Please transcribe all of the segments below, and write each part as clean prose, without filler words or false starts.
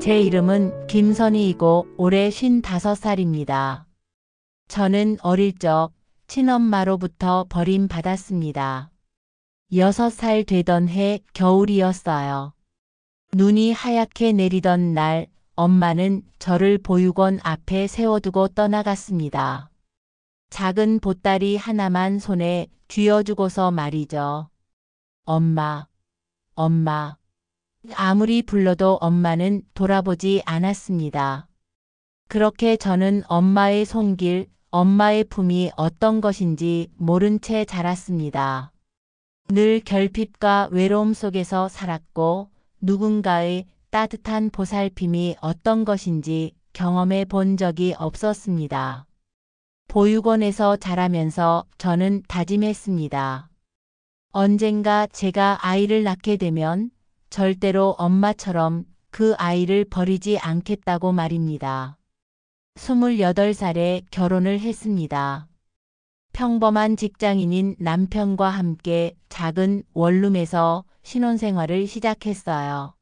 제 이름은 김선희이고 올해 55살입니다. 저는 어릴 적 친엄마로부터 버림받았습니다. 6살 되던 해 겨울이었어요. 눈이 하얗게 내리던 날 엄마는 저를 보육원 앞에 세워두고 떠나갔습니다. 작은 보따리 하나만 손에 쥐어주고서 말이죠. 엄마, 엄마. 아무리 불러도 엄마는 돌아보지 않았습니다. 그렇게 저는 엄마의 손길, 엄마의 품이 어떤 것인지 모른 채 자랐습니다. 늘 결핍과 외로움 속에서 살았고 누군가의 따뜻한 보살핌이 어떤 것인지 경험해 본 적이 없었습니다. 보육원에서 자라면서 저는 다짐했습니다. 언젠가 제가 아이를 낳게 되면 절대로 엄마처럼 그 아이를 버리지 않겠다고 말입니다. 28살에 결혼을 했습니다. 평범한 직장인인 남편과 함께 작은 원룸에서 신혼생활을 시작했어요.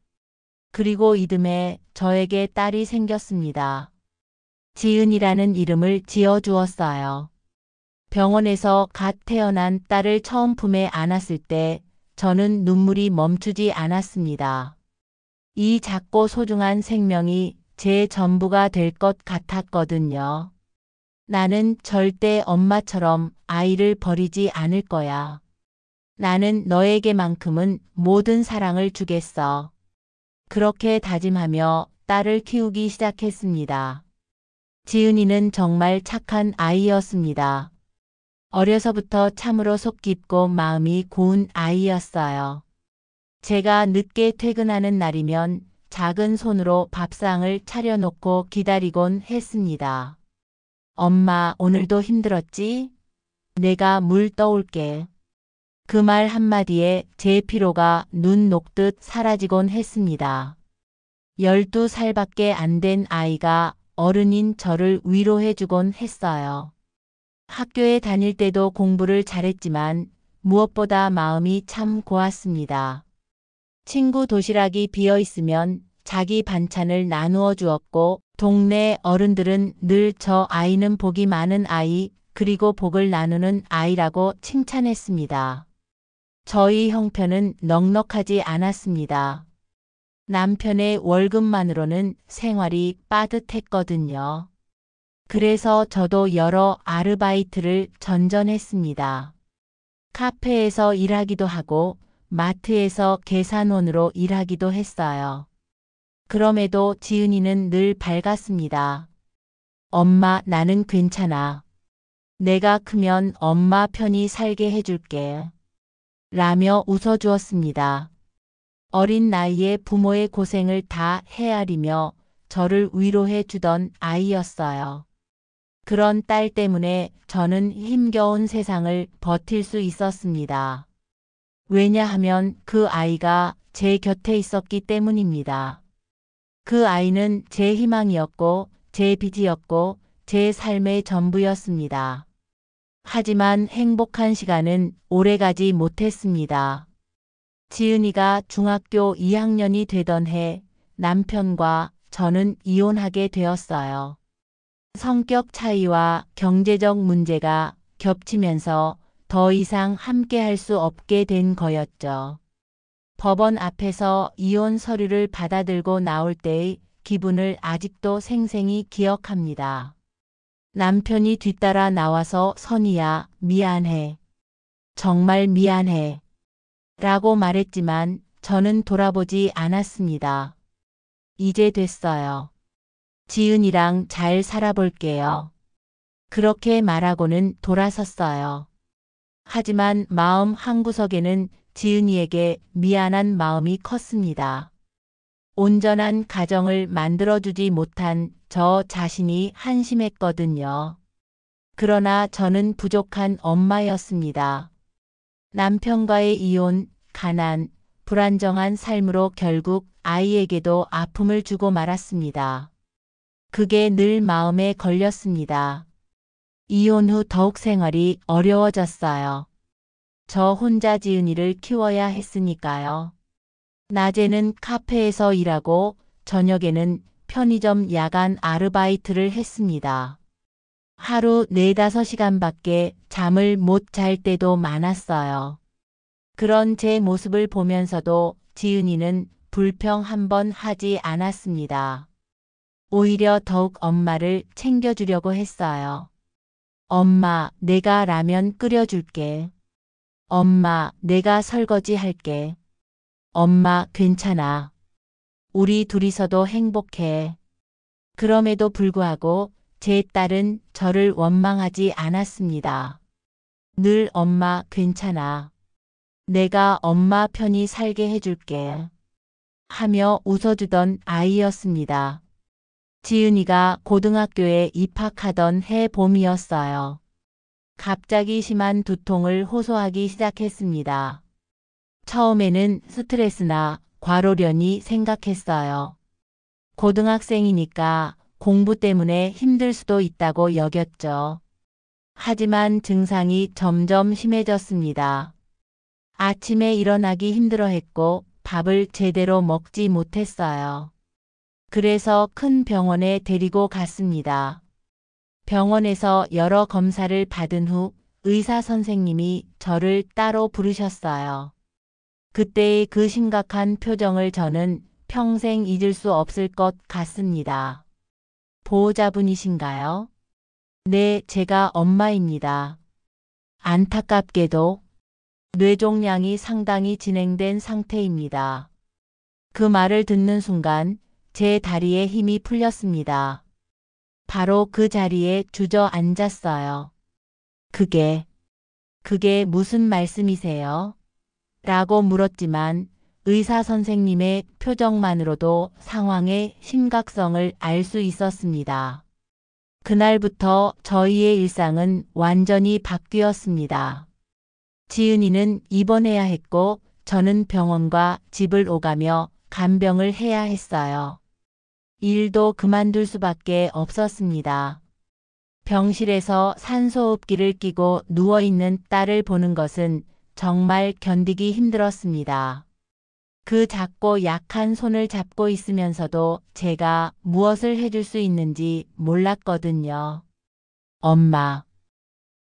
그리고 이듬해 저에게 딸이 생겼습니다. 지은이라는 이름을 지어주었어요. 병원에서 갓 태어난 딸을 처음 품에 안았을 때 저는 눈물이 멈추지 않았습니다. 이 작고 소중한 생명이 제 전부가 될 것 같았거든요. 나는 절대 엄마처럼 아이를 버리지 않을 거야. 나는 너에게만큼은 모든 사랑을 주겠어. 그렇게 다짐하며 딸을 키우기 시작했습니다. 지은이는 정말 착한 아이였습니다. 어려서부터 참으로 속 깊고 마음이 고운 아이였어요. 제가 늦게 퇴근하는 날이면 작은 손으로 밥상을 차려놓고 기다리곤 했습니다. 엄마, 오늘도 힘들었지? 내가 물 떠올게. 그 말 한마디에 제 피로가 눈 녹듯 사라지곤 했습니다. 12살밖에 안 된 아이가 어른인 저를 위로해주곤 했어요. 학교에 다닐 때도 공부를 잘했지만 무엇보다 마음이 참 고왔습니다. 친구 도시락이 비어 있으면 자기 반찬을 나누어 주었고 동네 어른들은 늘 저 아이는 복이 많은 아이 그리고 복을 나누는 아이라고 칭찬했습니다. 저희 형편은 넉넉하지 않았습니다. 남편의 월급만으로는 생활이 빠듯했거든요. 그래서 저도 여러 아르바이트를 전전했습니다. 카페에서 일하기도 하고 마트에서 계산원으로 일하기도 했어요. 그럼에도 지은이는 늘 밝았습니다. 엄마, 나는 괜찮아. 내가 크면 엄마 편히 살게 해줄게. 라며 웃어주었습니다. 어린 나이에 부모의 고생을 다 헤아리며 저를 위로해 주던 아이였어요. 그런 딸 때문에 저는 힘겨운 세상을 버틸 수 있었습니다. 왜냐하면 그 아이가 제 곁에 있었기 때문입니다. 그 아이는 제 희망이었고 제 빛이었고 제 삶의 전부였습니다. 하지만 행복한 시간은 오래가지 못했습니다. 지은이가 중학교 2학년이 되던 해 남편과 저는 이혼하게 되었어요. 성격 차이와 경제적 문제가 겹치면서 더 이상 함께할 수 없게 된 거였죠. 법원 앞에서 이혼 서류를 받아들고 나올 때의 기분을 아직도 생생히 기억합니다. 남편이 뒤따라 나와서 선희야, 미안해. 정말 미안해. 라고 말했지만 저는 돌아보지 않았습니다. 이제 됐어요. 지은이랑 잘 살아볼게요. 그렇게 말하고는 돌아섰어요. 하지만 마음 한구석에는 지은이에게 미안한 마음이 컸습니다. 온전한 가정을 만들어주지 못한 저 자신이 한심했거든요. 그러나 저는 부족한 엄마였습니다. 남편과의 이혼, 가난, 불안정한 삶으로 결국 아이에게도 아픔을 주고 말았습니다. 그게 늘 마음에 걸렸습니다. 이혼 후 더욱 생활이 어려워졌어요. 저 혼자 지은이를 키워야 했으니까요. 낮에는 카페에서 일하고 저녁에는 편의점 야간 아르바이트를 했습니다. 하루 4~5시간밖에 잠을 못 잘 때도 많았어요. 그런 제 모습을 보면서도 지은이는 불평 한 번 하지 않았습니다. 오히려 더욱 엄마를 챙겨주려고 했어요. 엄마, 내가 라면 끓여줄게. 엄마, 내가 설거지 할게. 엄마, 괜찮아. 우리 둘이서도 행복해. 그럼에도 불구하고 제 딸은 저를 원망하지 않았습니다. 늘 엄마, 괜찮아. 내가 엄마 편히 살게 해줄게. 하며 웃어주던 아이였습니다. 지은이가 고등학교에 입학하던 해 봄이었어요. 갑자기 심한 두통을 호소하기 시작했습니다. 처음에는 스트레스나 과로련이 생각했어요. 고등학생이니까 공부 때문에 힘들 수도 있다고 여겼죠. 하지만 증상이 점점 심해졌습니다. 아침에 일어나기 힘들어했고 밥을 제대로 먹지 못했어요. 그래서 큰 병원에 데리고 갔습니다. 병원에서 여러 검사를 받은 후 의사 선생님이 저를 따로 부르셨어요. 그때의 그 심각한 표정을 저는 평생 잊을 수 없을 것 같습니다. 보호자분이신가요? 네, 제가 엄마입니다. 안타깝게도 뇌종양이 상당히 진행된 상태입니다. 그 말을 듣는 순간 제 다리에 힘이 풀렸습니다. 바로 그 자리에 주저앉았어요. 그게 무슨 말씀이세요? 라고 물었지만 의사 선생님의 표정만으로도 상황의 심각성을 알 수 있었습니다. 그날부터 저희의 일상은 완전히 바뀌었습니다. 지은이는 입원해야 했고 저는 병원과 집을 오가며 간병을 해야 했어요. 일도 그만둘 수밖에 없었습니다. 병실에서 산소호흡기를 끼고 누워있는 딸을 보는 것은 정말 견디기 힘들었습니다. 그 작고 약한 손을 잡고 있으면서도 제가 무엇을 해줄 수 있는지 몰랐거든요. 엄마.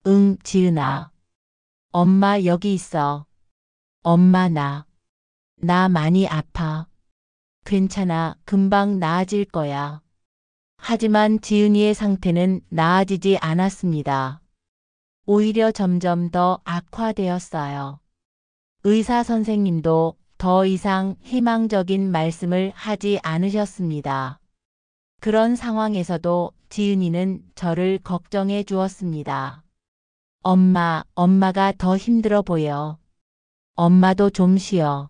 응, 지은아. 엄마 여기 있어. 엄마 나 많이 아파. 괜찮아. 금방 나아질 거야. 하지만 지은이의 상태는 나아지지 않았습니다. 오히려 점점 더 악화되었어요. 의사 선생님도 더 이상 희망적인 말씀을 하지 않으셨습니다. 그런 상황에서도 지은이는 저를 걱정해 주었습니다. 엄마가 더 힘들어 보여. 엄마도 좀 쉬어.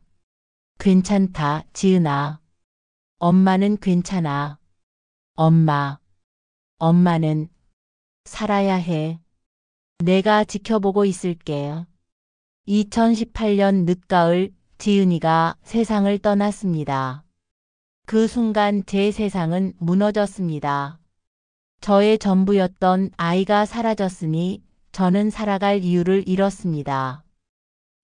괜찮다, 지은아. 엄마는 괜찮아. 엄마는 살아야 해. 내가 지켜보고 있을게. 2018년 늦가을 지은이가 세상을 떠났습니다. 그 순간 제 세상은 무너졌습니다. 저의 전부였던 아이가 사라졌으니 저는 살아갈 이유를 잃었습니다.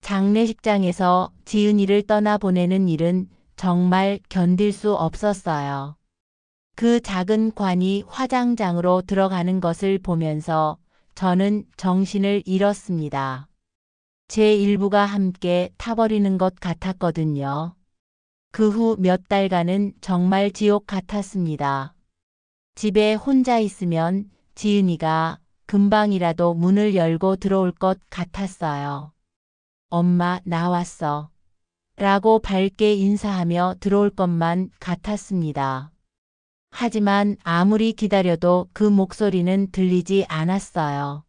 장례식장에서 지은이를 떠나보내는 일은 정말 견딜 수 없었어요. 그 작은 관이 화장장으로 들어가는 것을 보면서 저는 정신을 잃었습니다. 제 일부가 함께 타버리는 것 같았거든요. 그 후 몇 달간은 정말 지옥 같았습니다. 집에 혼자 있으면 지은이가 금방이라도 문을 열고 들어올 것 같았어요. 엄마 나왔어. 라고 밝게 인사하며 들어올 것만 같았습니다. 하지만 아무리 기다려도 그 목소리는 들리지 않았어요.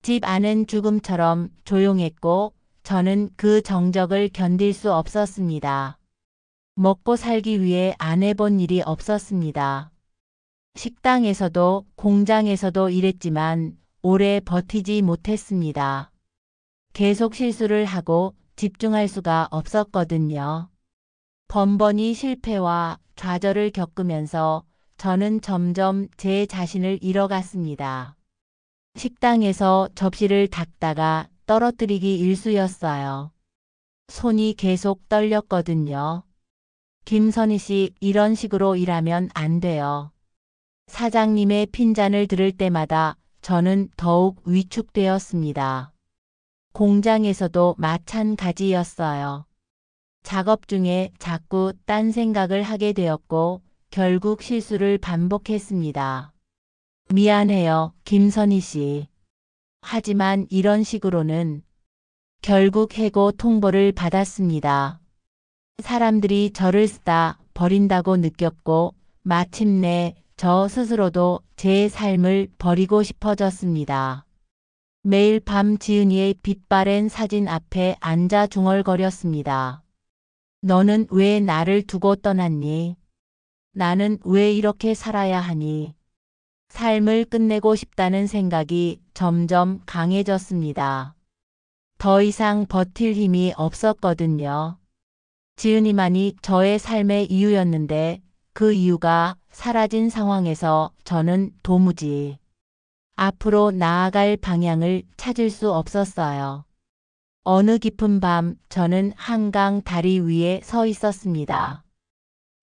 집 안은 죽음처럼 조용했고 저는 그 정적을 견딜 수 없었습니다. 먹고 살기 위해 안 해본 일이 없었습니다. 식당에서도 공장에서도 일했지만 오래 버티지 못했습니다. 계속 실수를 하고 집중할 수가 없었거든요. 번번이 실패와 좌절을 겪으면서 저는 점점 제 자신을 잃어갔습니다. 식당에서 접시를 닦다가 떨어뜨리기 일쑤였어요. 손이 계속 떨렸거든요. 김선희 씨, 이런 식으로 일하면 안 돼요. 사장님의 핀잔을 들을 때마다 저는 더욱 위축되었습니다. 공장에서도 마찬가지였어요. 작업 중에 자꾸 딴 생각을 하게 되었고 결국 실수를 반복했습니다. 미안해요, 김선희 씨. 하지만 이런 식으로는 결국 해고 통보를 받았습니다. 사람들이 저를 쓰다 버린다고 느꼈고 마침내 저 스스로도 제 삶을 버리고 싶어졌습니다. 매일 밤 지은이의 빛바랜 사진 앞에 앉아 중얼거렸습니다. 너는 왜 나를 두고 떠났니? 나는 왜 이렇게 살아야 하니? 삶을 끝내고 싶다는 생각이 점점 강해졌습니다. 더 이상 버틸 힘이 없었거든요. 지은이만이 저의 삶의 이유였는데 그 이유가 사라진 상황에서 저는 도무지 앞으로 나아갈 방향을 찾을 수 없었어요. 어느 깊은 밤 저는 한강 다리 위에 서 있었습니다.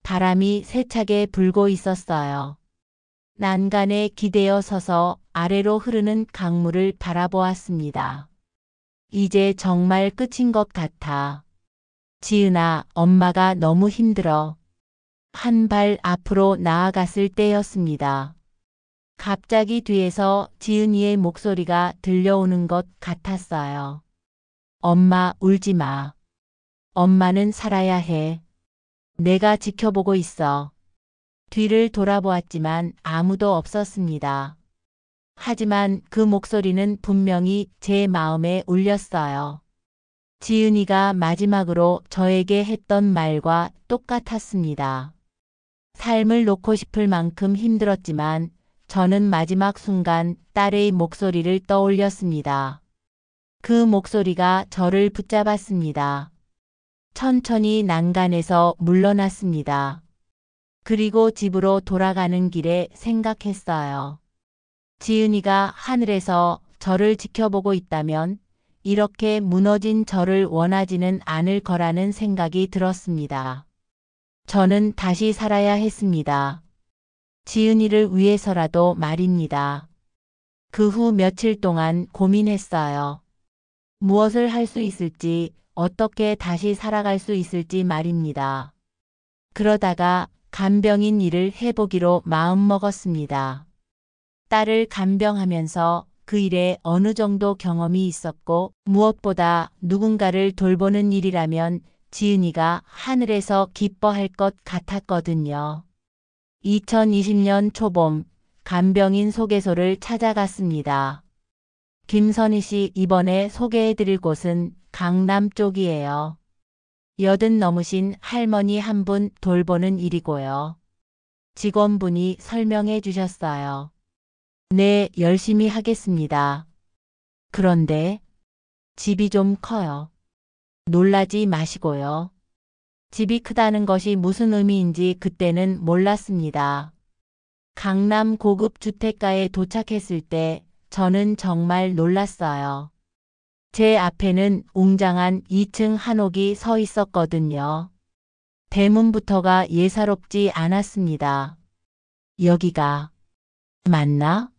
바람이 세차게 불고 있었어요. 난간에 기대어 서서 아래로 흐르는 강물을 바라보았습니다. 이제 정말 끝인 것 같아. 지은아, 엄마가 너무 힘들어. 한 발 앞으로 나아갔을 때였습니다. 갑자기 뒤에서 지은이의 목소리가 들려오는 것 같았어요. 엄마, 울지 마. 엄마는 살아야 해. 내가 지켜보고 있어. 뒤를 돌아보았지만 아무도 없었습니다. 하지만 그 목소리는 분명히 제 마음에 울렸어요. 지은이가 마지막으로 저에게 했던 말과 똑같았습니다. 삶을 놓고 싶을 만큼 힘들었지만 저는 마지막 순간 딸의 목소리를 떠올렸습니다. 그 목소리가 저를 붙잡았습니다. 천천히 난간에서 물러났습니다. 그리고 집으로 돌아가는 길에 생각했어요. 지은이가 하늘에서 저를 지켜보고 있다면 이렇게 무너진 저를 원하지는 않을 거라는 생각이 들었습니다. 저는 다시 살아야 했습니다. 지은이를 위해서라도 말입니다. 그 후 며칠 동안 고민했어요. 무엇을 할 수 있을지, 어떻게 다시 살아갈 수 있을지 말입니다. 그러다가 간병인 일을 해보기로 마음먹었습니다. 딸을 간병하면서 그 일에 어느 정도 경험이 있었고 무엇보다 누군가를 돌보는 일이라면 지은이가 하늘에서 기뻐할 것 같았거든요. 2020년 초봄 간병인 소개소를 찾아갔습니다. 김선희 씨, 이번에 소개해드릴 곳은 강남 쪽이에요. 80 넘으신 할머니 한 분 돌보는 일이고요. 직원분이 설명해 주셨어요. 네, 열심히 하겠습니다. 그런데 집이 좀 커요. 놀라지 마시고요. 집이 크다는 것이 무슨 의미인지 그때는 몰랐습니다. 강남 고급 주택가에 도착했을 때 저는 정말 놀랐어요. 제 앞에는 웅장한 2층 한옥이 서 있었거든요. 대문부터가 예사롭지 않았습니다. 여기가 맞나?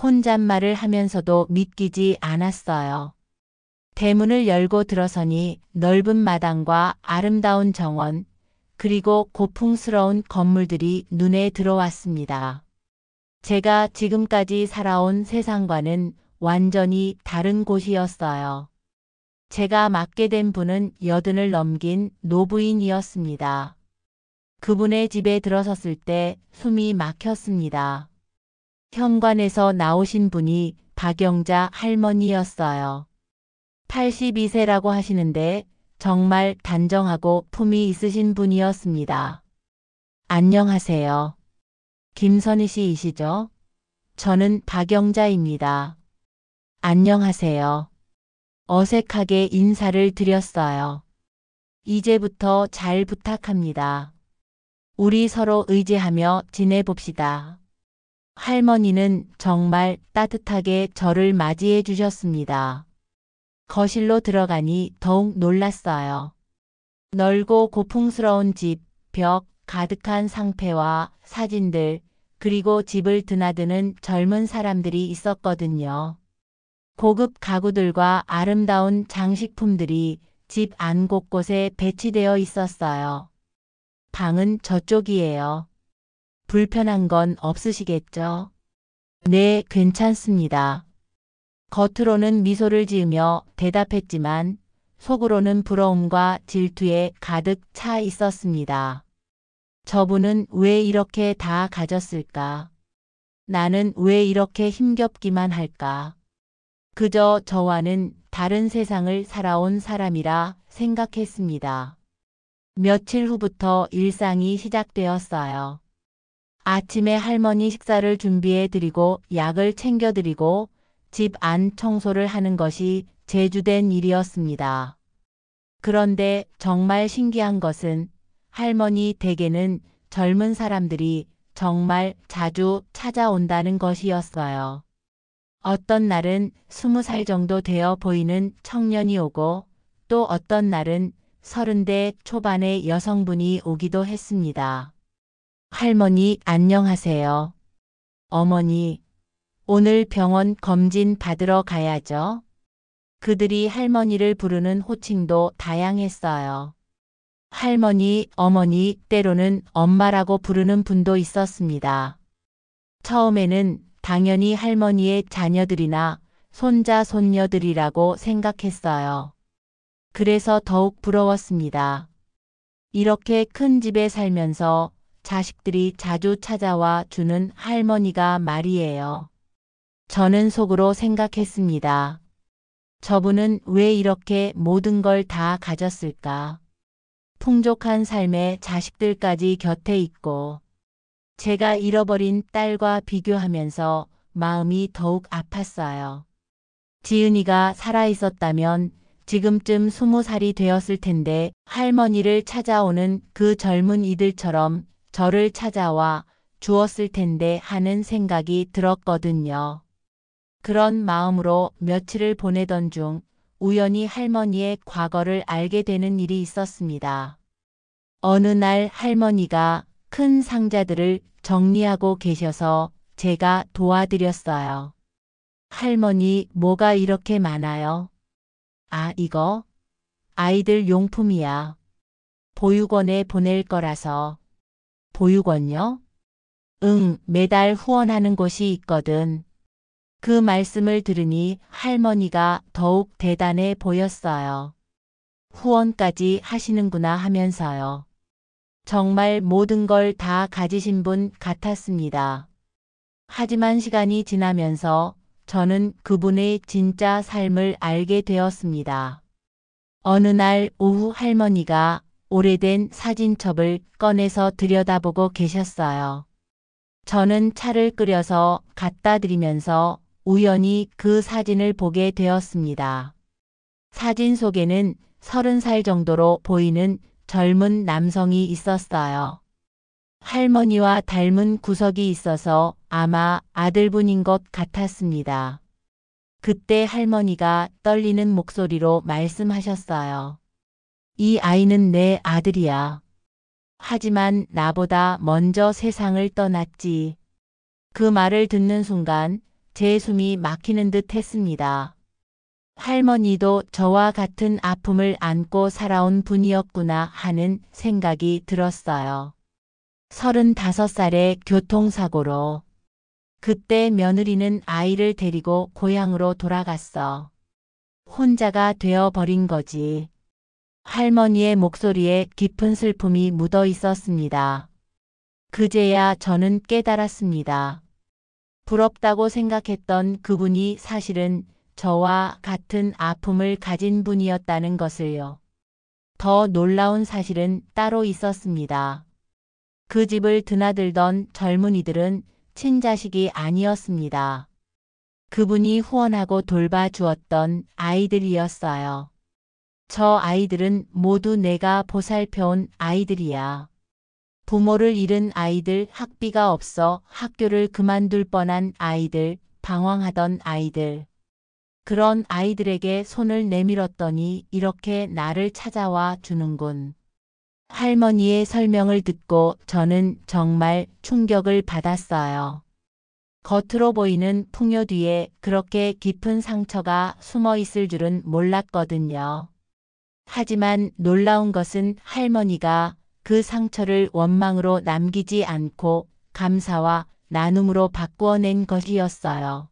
혼잣말을 하면서도 믿기지 않았어요. 대문을 열고 들어서니 넓은 마당과 아름다운 정원, 그리고 고풍스러운 건물들이 눈에 들어왔습니다. 제가 지금까지 살아온 세상과는 완전히 다른 곳이었어요. 제가 맡게 된 분은 80을 넘긴 노부인이었습니다. 그분의 집에 들어섰을 때 숨이 막혔습니다. 현관에서 나오신 분이 박영자 할머니였어요. 82세라고 하시는데 정말 단정하고 품이 있으신 분이었습니다. 안녕하세요. 김선희 씨이시죠? 저는 박영자입니다. 안녕하세요. 어색하게 인사를 드렸어요. 이제부터 잘 부탁합니다. 우리 서로 의지하며 지내봅시다. 할머니는 정말 따뜻하게 저를 맞이해 주셨습니다. 거실로 들어가니 더욱 놀랐어요. 넓고 고풍스러운 집, 벽 가득한 상패와 사진들, 그리고 집을 드나드는 젊은 사람들이 있었거든요. 고급 가구들과 아름다운 장식품들이 집 안 곳곳에 배치되어 있었어요. 방은 저쪽이에요. 불편한 건 없으시겠죠? 네, 괜찮습니다. 겉으로는 미소를 지으며 대답했지만 속으로는 부러움과 질투에 가득 차 있었습니다. 저분은 왜 이렇게 다 가졌을까? 나는 왜 이렇게 힘겹기만 할까? 그저 저와는 다른 세상을 살아온 사람이라 생각했습니다. 며칠 후부터 일상이 시작되었어요. 아침에 할머니 식사를 준비해 드리고 약을 챙겨 드리고 집 안 청소를 하는 것이 제 주된 일이었습니다. 그런데 정말 신기한 것은 할머니 댁에는 젊은 사람들이 정말 자주 찾아온다는 것이었어요. 어떤 날은 20살 정도 되어 보이는 청년이 오고 또 어떤 날은 30대 초반의 여성분이 오기도 했습니다. 할머니, 안녕하세요. 어머니, 오늘 병원 검진 받으러 가야죠. 그들이 할머니를 부르는 호칭도 다양했어요. 할머니, 어머니, 때로는 엄마라고 부르는 분도 있었습니다. 처음에는 당연히 할머니의 자녀들이나 손자, 손녀들이라고 생각했어요. 그래서 더욱 부러웠습니다. 이렇게 큰 집에 살면서 자식들이 자주 찾아와 주는 할머니가 말이에요. 저는 속으로 생각했습니다. 저분은 왜 이렇게 모든 걸 다 가졌을까? 풍족한 삶에 자식들까지 곁에 있고 제가 잃어버린 딸과 비교하면서 마음이 더욱 아팠어요. 지은이가 살아있었다면 지금쯤 20살이 되었을 텐데 할머니를 찾아오는 그 젊은 이들처럼 저를 찾아와 주었을 텐데 하는 생각이 들었거든요. 그런 마음으로 며칠을 보내던 중 우연히 할머니의 과거를 알게 되는 일이 있었습니다. 어느 날 할머니가 큰 상자들을 정리하고 계셔서 제가 도와드렸어요. 할머니, 뭐가 이렇게 많아요? 아, 이거? 아이들 용품이야. 보육원에 보낼 거라서. 보육원요? 응, 매달 후원하는 곳이 있거든. 그 말씀을 들으니 할머니가 더욱 대단해 보였어요. 후원까지 하시는구나 하면서요. 정말 모든 걸 다 가지신 분 같았습니다. 하지만 시간이 지나면서 저는 그분의 진짜 삶을 알게 되었습니다. 어느 날 오후 할머니가 오래된 사진첩을 꺼내서 들여다보고 계셨어요. 저는 차를 끓여서 갖다 드리면서 우연히 그 사진을 보게 되었습니다. 사진 속에는 30살 정도로 보이는 젊은 남성이 있었어요. 할머니와 닮은 구석이 있어서 아마 아들분인 것 같았습니다. 그때 할머니가 떨리는 목소리로 말씀하셨어요. 이 아이는 내 아들이야. 하지만 나보다 먼저 세상을 떠났지. 그 말을 듣는 순간 제 숨이 막히는 듯 했습니다. 할머니도 저와 같은 아픔을 안고 살아온 분이었구나 하는 생각이 들었어요. 35살의 교통사고로. 그때 며느리는 아이를 데리고 고향으로 돌아갔어. 혼자가 되어버린 거지. 할머니의 목소리에 깊은 슬픔이 묻어 있었습니다. 그제야 저는 깨달았습니다. 부럽다고 생각했던 그분이 사실은 저와 같은 아픔을 가진 분이었다는 것을요. 더 놀라운 사실은 따로 있었습니다. 그 집을 드나들던 젊은이들은 친자식이 아니었습니다. 그분이 후원하고 돌봐주었던 아이들이었어요. 저 아이들은 모두 내가 보살펴온 아이들이야. 부모를 잃은 아이들, 학비가 없어 학교를 그만둘 뻔한 아이들, 방황하던 아이들. 그런 아이들에게 손을 내밀었더니 이렇게 나를 찾아와 주는군. 할머니의 설명을 듣고 저는 정말 충격을 받았어요. 겉으로 보이는 풍요 뒤에 그렇게 깊은 상처가 숨어 있을 줄은 몰랐거든요. 하지만 놀라운 것은 할머니가 그 상처를 원망으로 남기지 않고 감사와 나눔으로 바꾸어낸 것이었어요.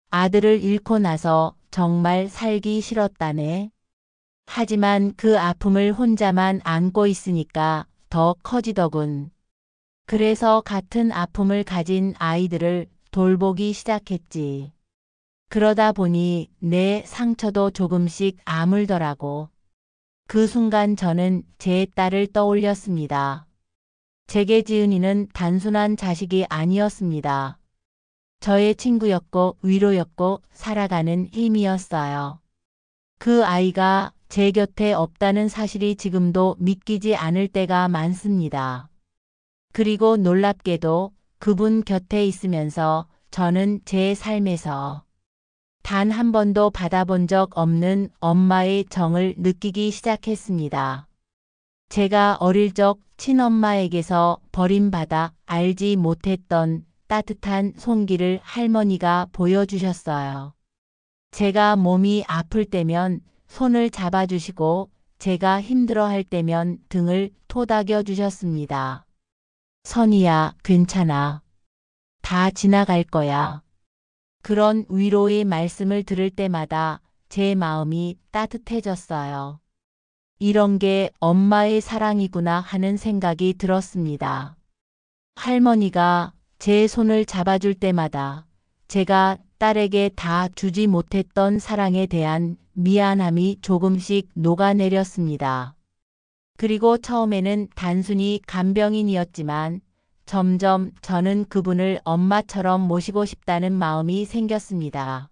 아들을 잃고 나서 정말 살기 싫었다네. 하지만 그 아픔을 혼자만 안고 있으니까 더 커지더군. 그래서 같은 아픔을 가진 아이들을 돌보기 시작했지. 그러다 보니 내 상처도 조금씩 아물더라고. 그 순간 저는 제 딸을 떠올렸습니다. 제게 지은이는 단순한 자식이 아니었습니다. 저의 친구였고 위로였고 살아가는 힘이었어요. 그 아이가 제 곁에 없다는 사실이 지금도 믿기지 않을 때가 많습니다. 그리고 놀랍게도 그분 곁에 있으면서 저는 제 삶에서 단 한 번도 받아본 적 없는 엄마의 정을 느끼기 시작했습니다. 제가 어릴 적 친엄마에게서 버림받아 알지 못했던 따뜻한 손길을 할머니가 보여주셨어요. 제가 몸이 아플 때면 손을 잡아주시고 제가 힘들어할 때면 등을 토닥여 주셨습니다. 선이야, 괜찮아. 다 지나갈 거야. 그런 위로의 말씀을 들을 때마다 제 마음이 따뜻해졌어요. 이런 게 엄마의 사랑이구나 하는 생각이 들었습니다. 할머니가 제 손을 잡아줄 때마다 제가 딸에게 다 주지 못했던 사랑에 대한 미안함이 조금씩 녹아내렸습니다. 그리고 처음에는 단순히 간병인이었지만 점점 저는 그분을 엄마처럼 모시고 싶다는 마음이 생겼습니다.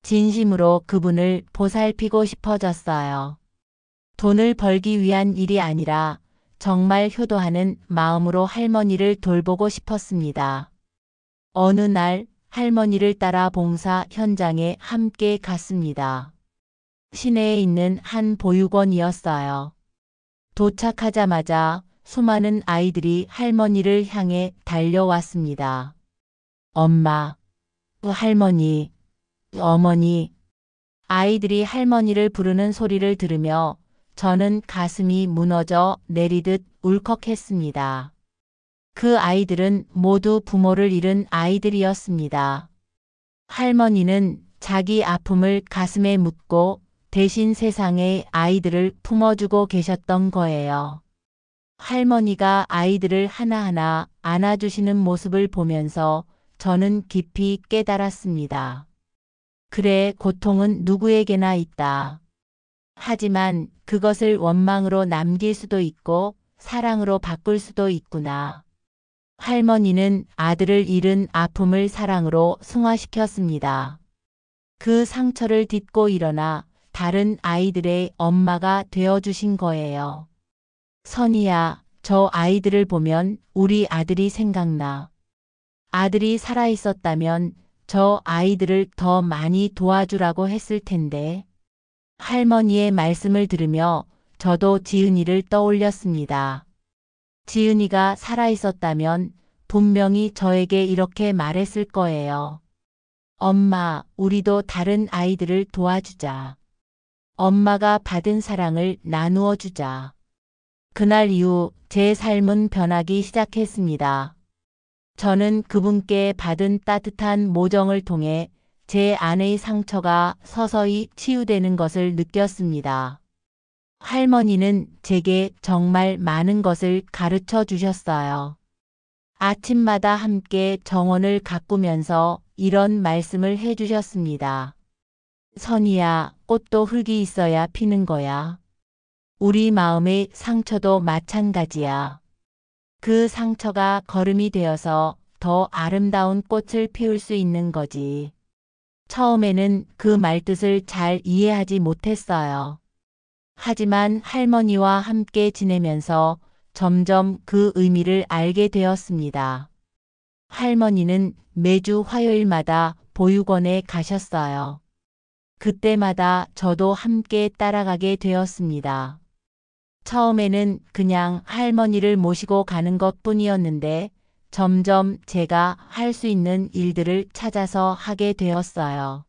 진심으로 그분을 보살피고 싶어졌어요. 돈을 벌기 위한 일이 아니라 정말 효도하는 마음으로 할머니를 돌보고 싶었습니다. 어느 날 할머니를 따라 봉사 현장에 함께 갔습니다. 시내에 있는 한 보육원이었어요. 도착하자마자 수많은 아이들이 할머니를 향해 달려왔습니다. 엄마, 할머니, 어머니. 아이들이 할머니를 부르는 소리를 들으며 저는 가슴이 무너져 내리듯 울컥했습니다. 그 아이들은 모두 부모를 잃은 아이들이었습니다. 할머니는 자기 아픔을 가슴에 묻고 대신 세상의 아이들을 품어주고 계셨던 거예요. 할머니가 아이들을 하나하나 안아주시는 모습을 보면서 저는 깊이 깨달았습니다. 그래, 고통은 누구에게나 있다. 하지만 그것을 원망으로 남길 수도 있고 사랑으로 바꿀 수도 있구나. 할머니는 아들을 잃은 아픔을 사랑으로 승화시켰습니다. 그 상처를 딛고 일어나 다른 아이들의 엄마가 되어주신 거예요. 선이야, 저 아이들을 보면 우리 아들이 생각나. 아들이 살아있었다면 저 아이들을 더 많이 도와주라고 했을 텐데. 할머니의 말씀을 들으며 저도 지은이를 떠올렸습니다. 지은이가 살아있었다면 분명히 저에게 이렇게 말했을 거예요. 엄마, 우리도 다른 아이들을 도와주자. 엄마가 받은 사랑을 나누어 주자. 그날 이후 제 삶은 변하기 시작했습니다. 저는 그분께 받은 따뜻한 모정을 통해 제 안의 상처가 서서히 치유되는 것을 느꼈습니다. 할머니는 제게 정말 많은 것을 가르쳐 주셨어요. 아침마다 함께 정원을 가꾸면서 이런 말씀을 해주셨습니다. 선이야, 꽃도 흙이 있어야 피는 거야. 우리 마음의 상처도 마찬가지야. 그 상처가 거름이 되어서 더 아름다운 꽃을 피울 수 있는 거지. 처음에는 그 말뜻을 잘 이해하지 못했어요. 하지만 할머니와 함께 지내면서 점점 그 의미를 알게 되었습니다. 할머니는 매주 화요일마다 보육원에 가셨어요. 그때마다 저도 함께 따라가게 되었습니다. 처음에는 그냥 할머니를 모시고 가는 것뿐이었는데 점점 제가 할 수 있는 일들을 찾아서 하게 되었어요.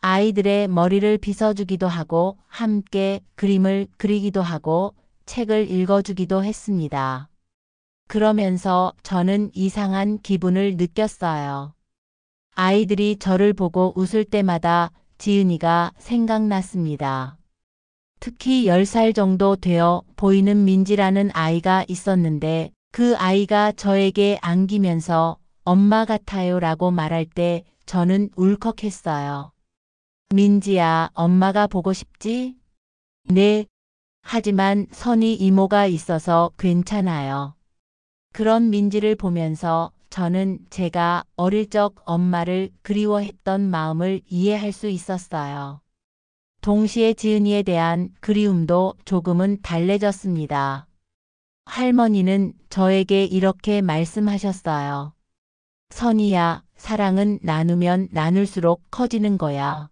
아이들의 머리를 빗어주기도 하고 함께 그림을 그리기도 하고 책을 읽어주기도 했습니다. 그러면서 저는 이상한 기분을 느꼈어요. 아이들이 저를 보고 웃을 때마다 지은이가 생각났습니다. 특히 10살 정도 되어 보이는 민지라는 아이가 있었는데 그 아이가 저에게 안기면서 엄마 같아요 라고 말할 때 저는 울컥했어요. 민지야, 엄마가 보고 싶지? 네. 하지만 선희 이모가 있어서 괜찮아요. 그런 민지를 보면서 저는 제가 어릴 적 엄마를 그리워했던 마음을 이해할 수 있었어요. 동시에 지은이에 대한 그리움도 조금은 달래졌습니다. 할머니는 저에게 이렇게 말씀하셨어요. 선희야, 사랑은 나누면 나눌수록 커지는 거야.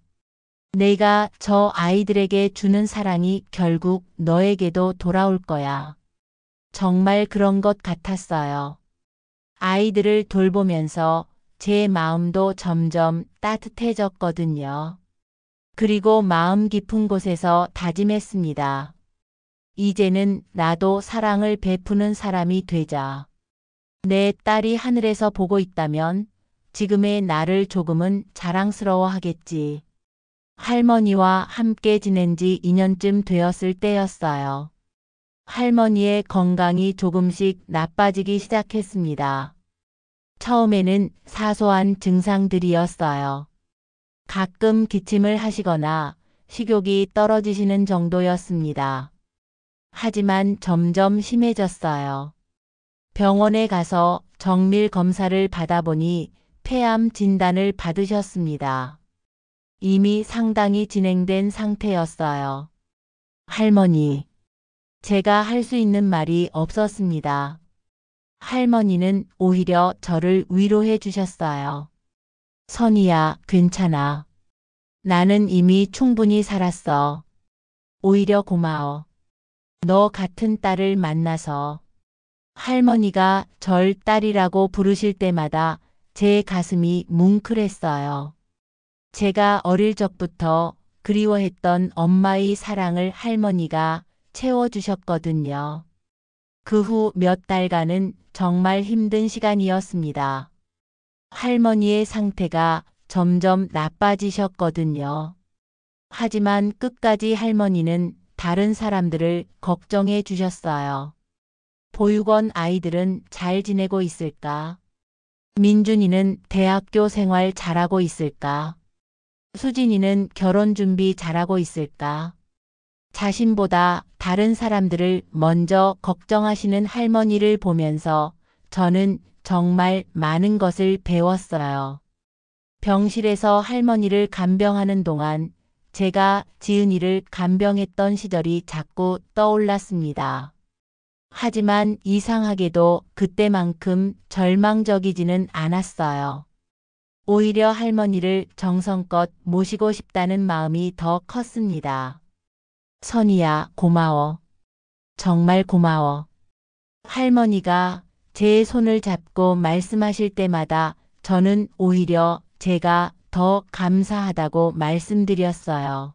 내가 저 아이들에게 주는 사랑이 결국 너에게도 돌아올 거야. 정말 그런 것 같았어요. 아이들을 돌보면서 제 마음도 점점 따뜻해졌거든요. 그리고 마음 깊은 곳에서 다짐했습니다. 이제는 나도 사랑을 베푸는 사람이 되자. 내 딸이 하늘에서 보고 있다면 지금의 나를 조금은 자랑스러워 하겠지. 할머니와 함께 지낸 지 2년쯤 되었을 때였어요. 할머니의 건강이 조금씩 나빠지기 시작했습니다. 처음에는 사소한 증상들이었어요. 가끔 기침을 하시거나 식욕이 떨어지시는 정도였습니다. 하지만 점점 심해졌어요. 병원에 가서 정밀 검사를 받아보니 폐암 진단을 받으셨습니다. 이미 상당히 진행된 상태였어요. 할머니, 제가 할 수 있는 말이 없었습니다. 할머니는 오히려 저를 위로해 주셨어요. 선희야, 괜찮아. 나는 이미 충분히 살았어. 오히려 고마워. 너 같은 딸을 만나서. 할머니가 절 딸이라고 부르실 때마다 제 가슴이 뭉클했어요. 제가 어릴 적부터 그리워했던 엄마의 사랑을 할머니가 채워주셨거든요. 그 후 몇 달간은 정말 힘든 시간이었습니다. 할머니의 상태가 점점 나빠지셨거든요. 하지만 끝까지 할머니는 다른 사람들을 걱정해 주셨어요. 보육원 아이들은 잘 지내고 있을까? 민준이는 대학교 생활 잘하고 있을까? 수진이는 결혼 준비 잘하고 있을까? 자신보다 다른 사람들을 먼저 걱정하시는 할머니를 보면서 저는 정말 많은 것을 배웠어요. 병실에서 할머니를 간병하는 동안 제가 지은이를 간병했던 시절이 자꾸 떠올랐습니다. 하지만 이상하게도 그때만큼 절망적이지는 않았어요. 오히려 할머니를 정성껏 모시고 싶다는 마음이 더 컸습니다. 선희야, 고마워. 정말 고마워. 할머니가 제 손을 잡고 말씀하실 때마다 저는 오히려 제가 더 감사하다고 말씀드렸어요.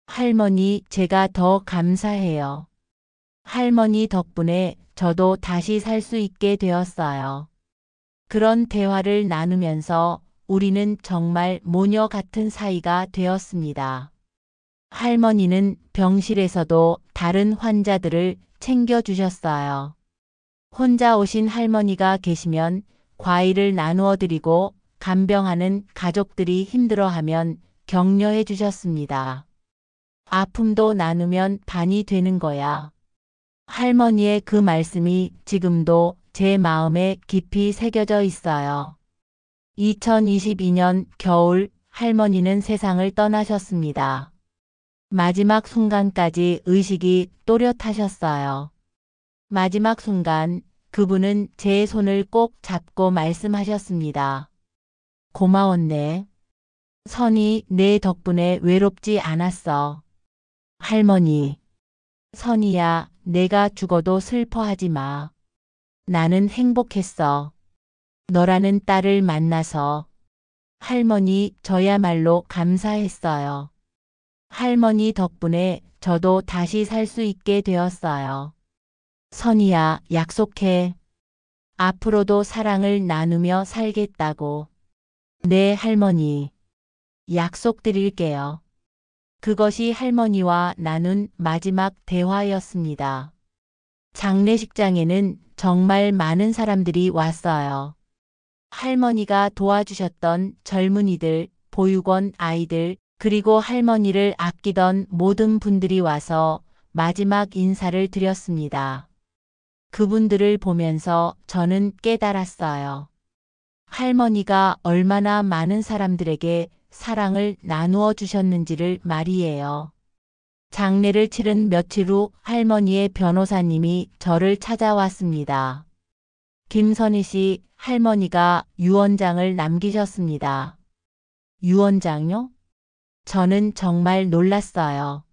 할머니, 제가 더 감사해요. 할머니 덕분에 저도 다시 살 수 있게 되었어요. 그런 대화를 나누면서 우리는 정말 모녀 같은 사이가 되었습니다. 할머니는 병실에서도 다른 환자들을 챙겨주셨어요. 혼자 오신 할머니가 계시면 과일을 나누어 드리고 간병하는 가족들이 힘들어하면 격려해 주셨습니다. 아픔도 나누면 반이 되는 거야. 할머니의 그 말씀이 지금도 제 마음에 깊이 새겨져 있어요. 2022년 겨울 할머니는 세상을 떠나셨습니다. 마지막 순간까지 의식이 또렷하셨어요. 마지막 순간 그분은 제 손을 꼭 잡고 말씀하셨습니다. 고마웠네. 선희, 내 덕분에 외롭지 않았어. 할머니. 선희야, 내가 죽어도 슬퍼하지 마. 나는 행복했어. 너라는 딸을 만나서. 할머니, 저야말로 감사했어요. 할머니 덕분에 저도 다시 살 수 있게 되었어요. 선이야, 약속해. 앞으로도 사랑을 나누며 살겠다고. 네, 할머니. 약속드릴게요. 그것이 할머니와 나눈 마지막 대화였습니다. 장례식장에는 정말 많은 사람들이 왔어요. 할머니가 도와주셨던 젊은이들, 보육원 아이들, 그리고 할머니를 아끼던 모든 분들이 와서 마지막 인사를 드렸습니다. 그분들을 보면서 저는 깨달았어요. 할머니가 얼마나 많은 사람들에게 사랑을 나누어 주셨는지를 말이에요. 장례를 치른 며칠 후 할머니의 변호사님이 저를 찾아왔습니다. 김선희 씨, 할머니가 유언장을 남기셨습니다. 유언장요? 저는 정말 놀랐어요.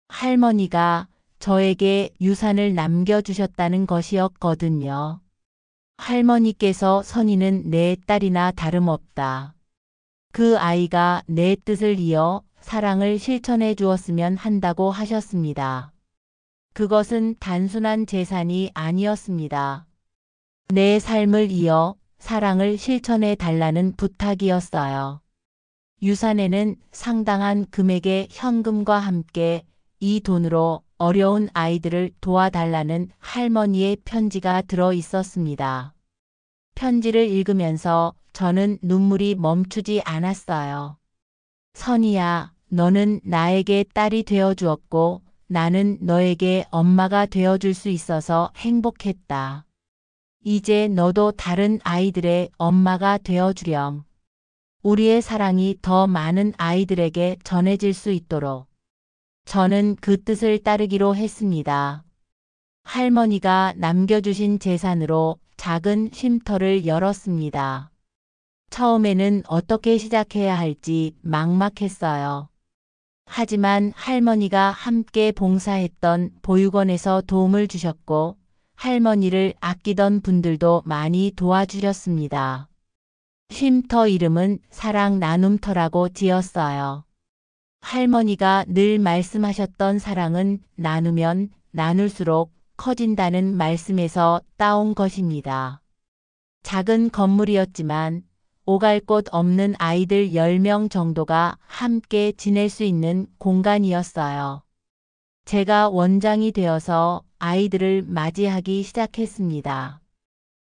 할머니가 저에게 유산을 남겨주셨다는 것이었거든요. 할머니께서 선희는 내 딸이나 다름없다. 그 아이가 내 뜻을 이어 사랑을 실천해 주었으면 한다고 하셨습니다. 그것은 단순한 재산이 아니었습니다. 내 삶을 이어 사랑을 실천해 달라는 부탁이었어요. 유산에는 상당한 금액의 현금과 함께 이 돈으로 어려운 아이들을 도와달라는 할머니의 편지가 들어 있었습니다. 편지를 읽으면서 저는 눈물이 멈추지 않았어요. 선희야, 너는 나에게 딸이 되어 주었고 나는 너에게 엄마가 되어 줄 수 있어서 행복했다. 이제 너도 다른 아이들의 엄마가 되어 주렴. 우리의 사랑이 더 많은 아이들에게 전해질 수 있도록. 저는 그 뜻을 따르기로 했습니다. 할머니가 남겨주신 재산으로 작은 쉼터를 열었습니다. 처음에는 어떻게 시작해야 할지 막막했어요. 하지만 할머니가 함께 봉사했던 보육원에서 도움을 주셨고 할머니를 아끼던 분들도 많이 도와주셨습니다. 쉼터 이름은 사랑 나눔터라고 지었어요. 할머니가 늘 말씀하셨던 사랑은 나누면 나눌수록 커진다는 말씀에서 따온 것입니다. 작은 건물이었지만 오갈 곳 없는 아이들 10명 정도가 함께 지낼 수 있는 공간이었어요. 제가 원장이 되어서 아이들을 맞이하기 시작했습니다.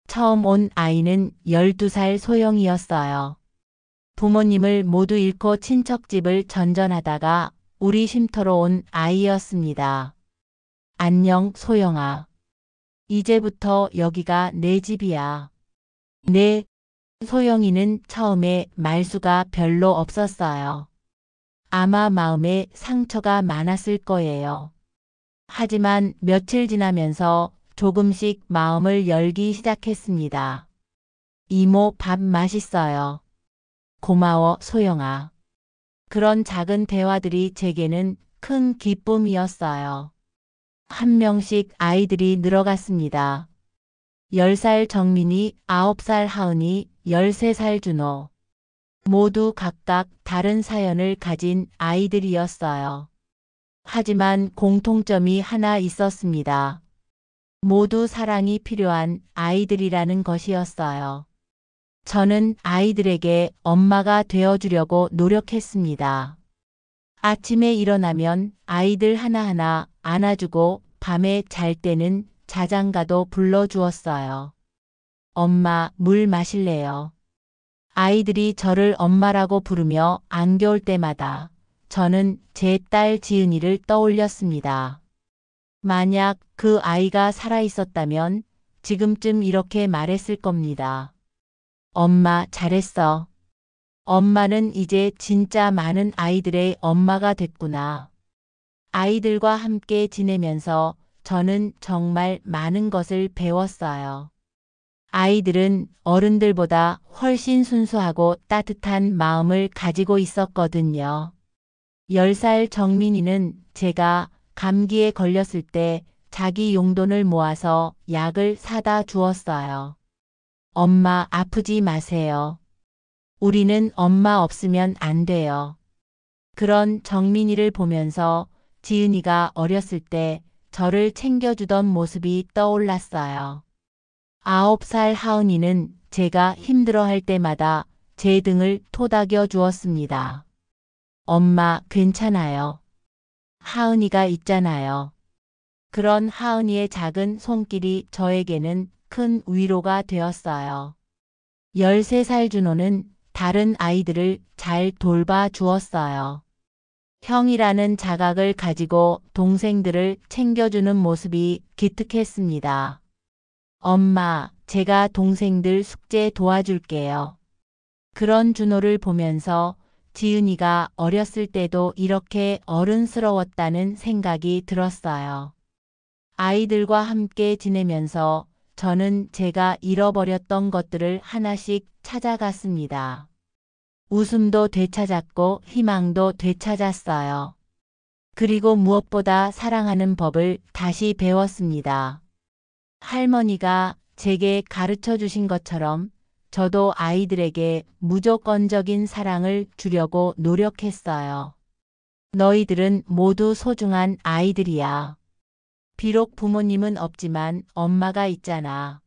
처음 온 아이는 12살 소영이었어요. 부모님을 모두 잃고 친척집을 전전하다가 우리 쉼터로 온 아이였습니다. 안녕, 소영아. 이제부터 여기가 내 집이야. 네. 소영이는 처음에 말수가 별로 없었어요. 아마 마음에 상처가 많았을 거예요. 하지만 며칠 지나면서 조금씩 마음을 열기 시작했습니다. 이모, 밥 맛있어요. 고마워, 소영아. 그런 작은 대화들이 제게는 큰 기쁨이었어요. 한 명씩 아이들이 늘어갔습니다. 10살 정민이, 9살 하은이, 13살 준호. 모두 각각 다른 사연을 가진 아이들이었어요. 하지만 공통점이 하나 있었습니다. 모두 사랑이 필요한 아이들이라는 것이었어요. 저는 아이들에게 엄마가 되어주려고 노력했습니다. 아침에 일어나면 아이들 하나하나 안아주고 밤에 잘 때는 자장가도 불러주었어요. 엄마, 물 마실래요? 아이들이 저를 엄마라고 부르며 안겨올 때마다 저는 제 딸 지은이를 떠올렸습니다. 만약 그 아이가 살아있었다면 지금쯤 이렇게 말했을 겁니다. 엄마, 잘했어. 엄마는 이제 진짜 많은 아이들의 엄마가 됐구나. 아이들과 함께 지내면서 저는 정말 많은 것을 배웠어요. 아이들은 어른들보다 훨씬 순수하고 따뜻한 마음을 가지고 있었거든요. 10살 정민이는 제가 감기에 걸렸을 때 자기 용돈을 모아서 약을 사다 주었어요. 엄마 아프지 마세요. 우리는 엄마 없으면 안 돼요. 그런 정민이를 보면서 지은이가 어렸을 때 저를 챙겨주던 모습이 떠올랐어요. 9살 하은이는 제가 힘들어할 때마다 제 등을 토닥여 주었습니다. 엄마 괜찮아요. 하은이가 있잖아요. 그런 하은이의 작은 손길이 저에게는 큰 위로가 되었어요. 13살 준호는 다른 아이들을 잘 돌봐 주었어요. 형이라는 자각을 가지고 동생들을 챙겨주는 모습이 기특했습니다. 엄마, 제가 동생들 숙제 도와줄게요. 그런 준호를 보면서 지은이가 어렸을 때도 이렇게 어른스러웠다는 생각이 들었어요. 아이들과 함께 지내면서 저는 제가 잃어버렸던 것들을 하나씩 찾아갔습니다. 웃음도 되찾았고 희망도 되찾았어요. 그리고 무엇보다 사랑하는 법을 다시 배웠습니다. 할머니가 제게 가르쳐 주신 것처럼 저도 아이들에게 무조건적인 사랑을 주려고 노력했어요. 너희들은 모두 소중한 아이들이야. 비록 부모님은 없지만 엄마가 있잖아.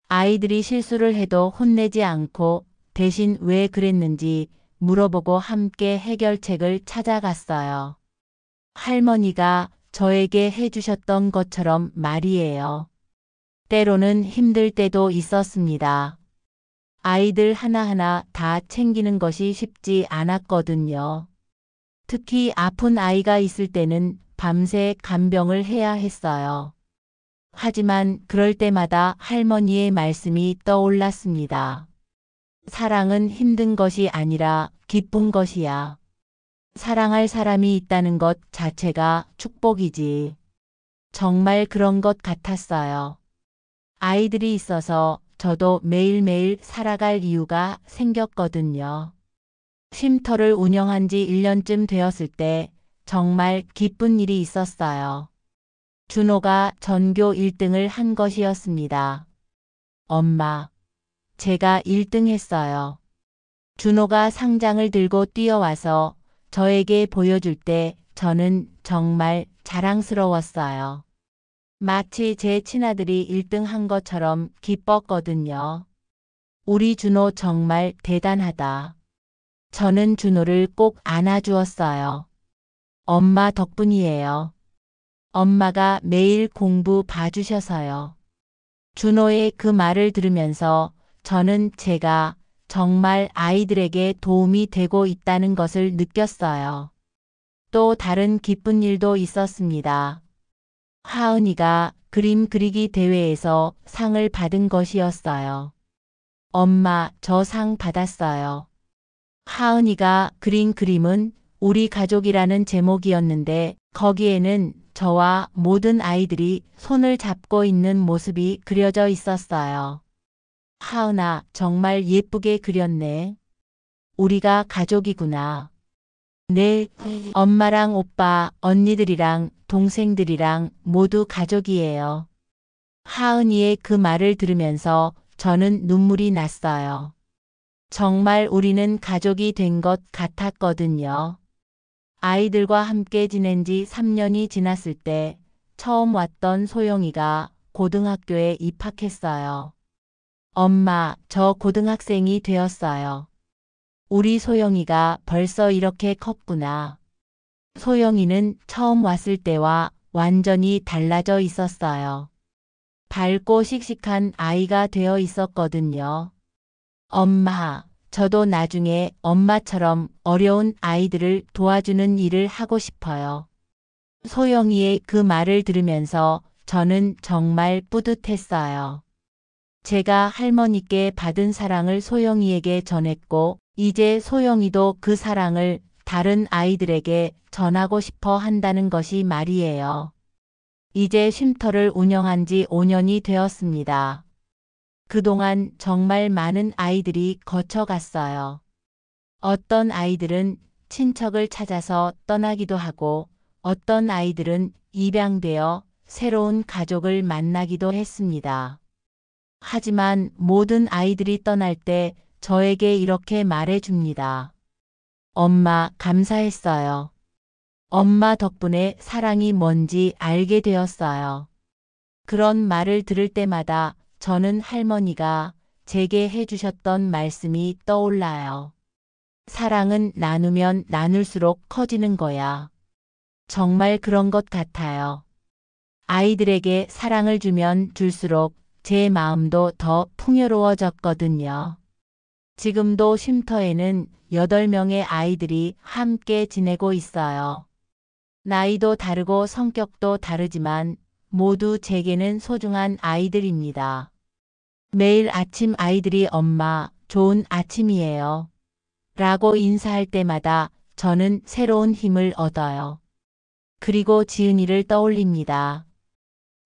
아이들이 실수를 해도 혼내지 않고 대신 왜 그랬는지 물어보고 함께 해결책을 찾아갔어요. 할머니가 저에게 해주셨던 것처럼 말이에요. 때로는 힘들 때도 있었습니다. 아이들 하나하나 다 챙기는 것이 쉽지 않았거든요. 특히 아픈 아이가 있을 때는 밤새 간병을 해야 했어요. 하지만 그럴 때마다 할머니의 말씀이 떠올랐습니다. 사랑은 힘든 것이 아니라 기쁜 것이야. 사랑할 사람이 있다는 것 자체가 축복이지. 정말 그런 것 같았어요. 아이들이 있어서 저도 매일매일 살아갈 이유가 생겼거든요. 쉼터를 운영한 지 1년쯤 되었을 때 정말 기쁜 일이 있었어요. 준호가 전교 1등을 한 것이었습니다. 엄마, 제가 1등 했어요. 준호가 상장을 들고 뛰어와서 저에게 보여줄 때 저는 정말 자랑스러웠어요. 마치 제 친아들이 1등 한 것처럼 기뻤거든요. 우리 준호 정말 대단하다. 저는 준호를 꼭 안아주었어요. 엄마 덕분이에요. 엄마가 매일 공부 봐주셔서요. 준호의 그 말을 들으면서 저는 제가 정말 아이들에게 도움이 되고 있다는 것을 느꼈어요. 또 다른 기쁜 일도 있었습니다. 하은이가 그림 그리기 대회에서 상을 받은 것이었어요. 엄마, 저 상 받았어요. 하은이가 그린 그림은 우리 가족이라는 제목이었는데 거기에는 저와 모든 아이들이 손을 잡고 있는 모습이 그려져 있었어요. 하은아, 정말 예쁘게 그렸네. 우리가 가족이구나. 네, 엄마랑 오빠, 언니들이랑 동생들이랑 모두 가족이에요. 하은이의 그 말을 들으면서 저는 눈물이 났어요. 정말 우리는 가족이 된 것 같았거든요. 아이들과 함께 지낸 지 3년이 지났을 때 처음 왔던 소영이가 고등학교에 입학했어요. 엄마, 저 고등학생이 되었어요. 우리 소영이가 벌써 이렇게 컸구나. 소영이는 처음 왔을 때와 완전히 달라져 있었어요. 밝고 씩씩한 아이가 되어 있었거든요. 엄마, 저도 나중에 엄마처럼 어려운 아이들을 도와주는 일을 하고 싶어요. 소영이의 그 말을 들으면서 저는 정말 뿌듯했어요. 제가 할머니께 받은 사랑을 소영이에게 전했고, 이제 소영이도 그 사랑을 다른 아이들에게 전하고 싶어 한다는 것이 말이에요. 이제 쉼터를 운영한 지 5년이 되었습니다. 그동안 정말 많은 아이들이 거쳐갔어요. 어떤 아이들은 친척을 찾아서 떠나기도 하고 어떤 아이들은 입양되어 새로운 가족을 만나기도 했습니다. 하지만 모든 아이들이 떠날 때 저에게 이렇게 말해줍니다. 엄마, 감사했어요. 엄마 덕분에 사랑이 뭔지 알게 되었어요. 그런 말을 들을 때마다 저는 할머니가 제게 해주셨던 말씀이 떠올라요. 사랑은 나누면 나눌수록 커지는 거야. 정말 그런 것 같아요. 아이들에게 사랑을 주면 줄수록 제 마음도 더 풍요로워졌거든요. 지금도 쉼터에는 8명의 아이들이 함께 지내고 있어요. 나이도 다르고 성격도 다르지만 모두 제게는 소중한 아이들입니다. 매일 아침 아이들이 엄마, 좋은 아침이에요. 라고 인사할 때마다 저는 새로운 힘을 얻어요. 그리고 지은이를 떠올립니다.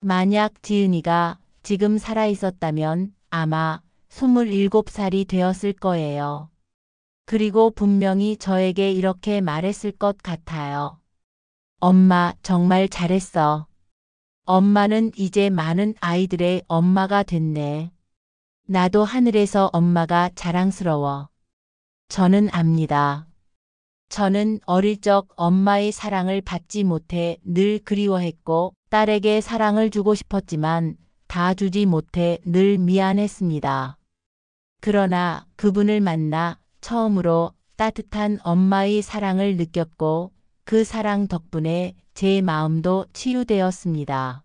만약 지은이가 지금 살아있었다면 아마 27살이 되었을 거예요. 그리고 분명히 저에게 이렇게 말했을 것 같아요. 엄마, 정말 잘했어. 엄마는 이제 많은 아이들의 엄마가 됐네. 나도 하늘에서 엄마가 자랑스러워. 저는 압니다. 저는 어릴 적 엄마의 사랑을 받지 못해 늘 그리워했고 딸에게 사랑을 주고 싶었지만 다 주지 못해 늘 미안했습니다. 그러나 그분을 만나 처음으로 따뜻한 엄마의 사랑을 느꼈고 그 사랑 덕분에 제 마음도 치유되었습니다.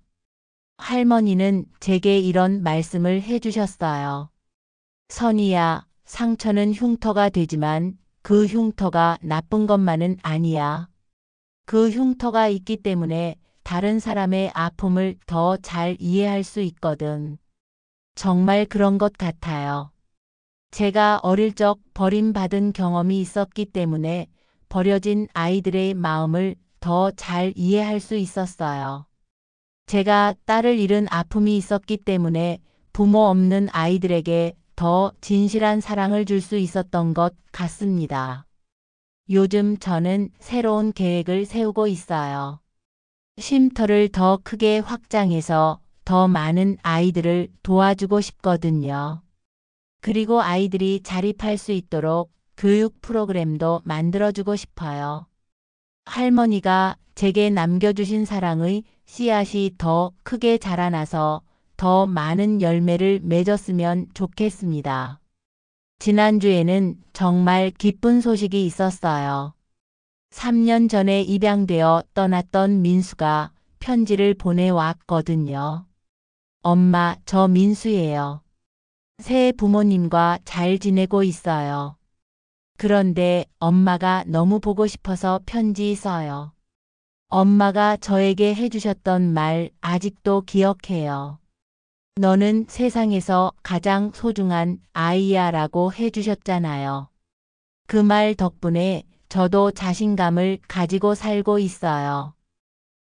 할머니는 제게 이런 말씀을 해주셨어요. 선이야, 상처는 흉터가 되지만 그 흉터가 나쁜 것만은 아니야. 그 흉터가 있기 때문에 다른 사람의 아픔을 더 잘 이해할 수 있거든. 정말 그런 것 같아요. 제가 어릴 적 버림받은 경험이 있었기 때문에 버려진 아이들의 마음을 더 잘 이해할 수 있었어요. 제가 딸을 잃은 아픔이 있었기 때문에 부모 없는 아이들에게 더 진실한 사랑을 줄 수 있었던 것 같습니다. 요즘 저는 새로운 계획을 세우고 있어요. 쉼터를 더 크게 확장해서 더 많은 아이들을 도와주고 싶거든요. 그리고 아이들이 자립할 수 있도록 교육 프로그램도 만들어주고 싶어요. 할머니가 제게 남겨주신 사랑의 씨앗이 더 크게 자라나서 더 많은 열매를 맺었으면 좋겠습니다. 지난주에는 정말 기쁜 소식이 있었어요. 3년 전에 입양되어 떠났던 민수가 편지를 보내왔거든요. 엄마, 저 민수예요. 새 부모님과 잘 지내고 있어요. 그런데 엄마가 너무 보고 싶어서 편지 써요. 엄마가 저에게 해주셨던 말 아직도 기억해요. 너는 세상에서 가장 소중한 아이야 라고 해주셨잖아요. 그 말 덕분에 저도 자신감을 가지고 살고 있어요.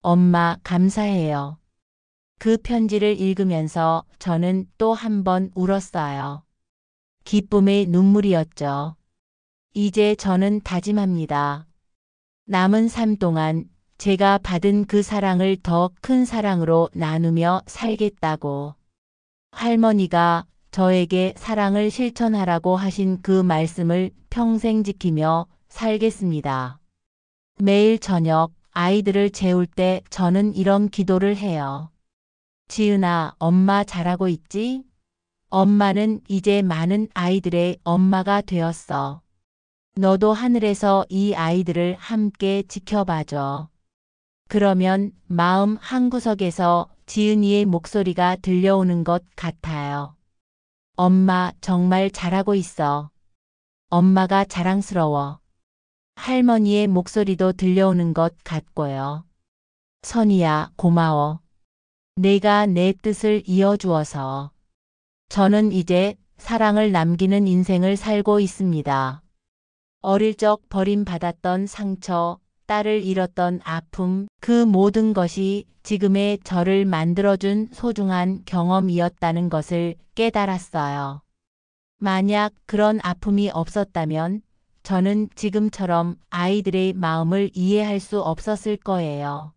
엄마, 감사해요. 그 편지를 읽으면서 저는 또 한 번 울었어요. 기쁨의 눈물이었죠. 이제 저는 다짐합니다. 남은 삶 동안 제가 받은 그 사랑을 더 큰 사랑으로 나누며 살겠다고. 할머니가 저에게 사랑을 실천하라고 하신 그 말씀을 평생 지키며 살겠습니다. 매일 저녁 아이들을 재울 때 저는 이런 기도를 해요. 지은아, 엄마 잘하고 있지? 엄마는 이제 많은 아이들의 엄마가 되었어. 너도 하늘에서 이 아이들을 함께 지켜봐줘. 그러면 마음 한구석에서 지은이의 목소리가 들려오는 것 같아요. 엄마, 정말 잘하고 있어. 엄마가 자랑스러워. 할머니의 목소리도 들려오는 것 같고요. 선이야, 고마워. 내가 내 뜻을 이어주어서. 저는 이제 사랑을 남기는 인생을 살고 있습니다. 어릴 적 버림받았던 상처, 딸을 잃었던 아픔, 그 모든 것이 지금의 저를 만들어준 소중한 경험이었다는 것을 깨달았어요. 만약 그런 아픔이 없었다면 저는 지금처럼 아이들의 마음을 이해할 수 없었을 거예요.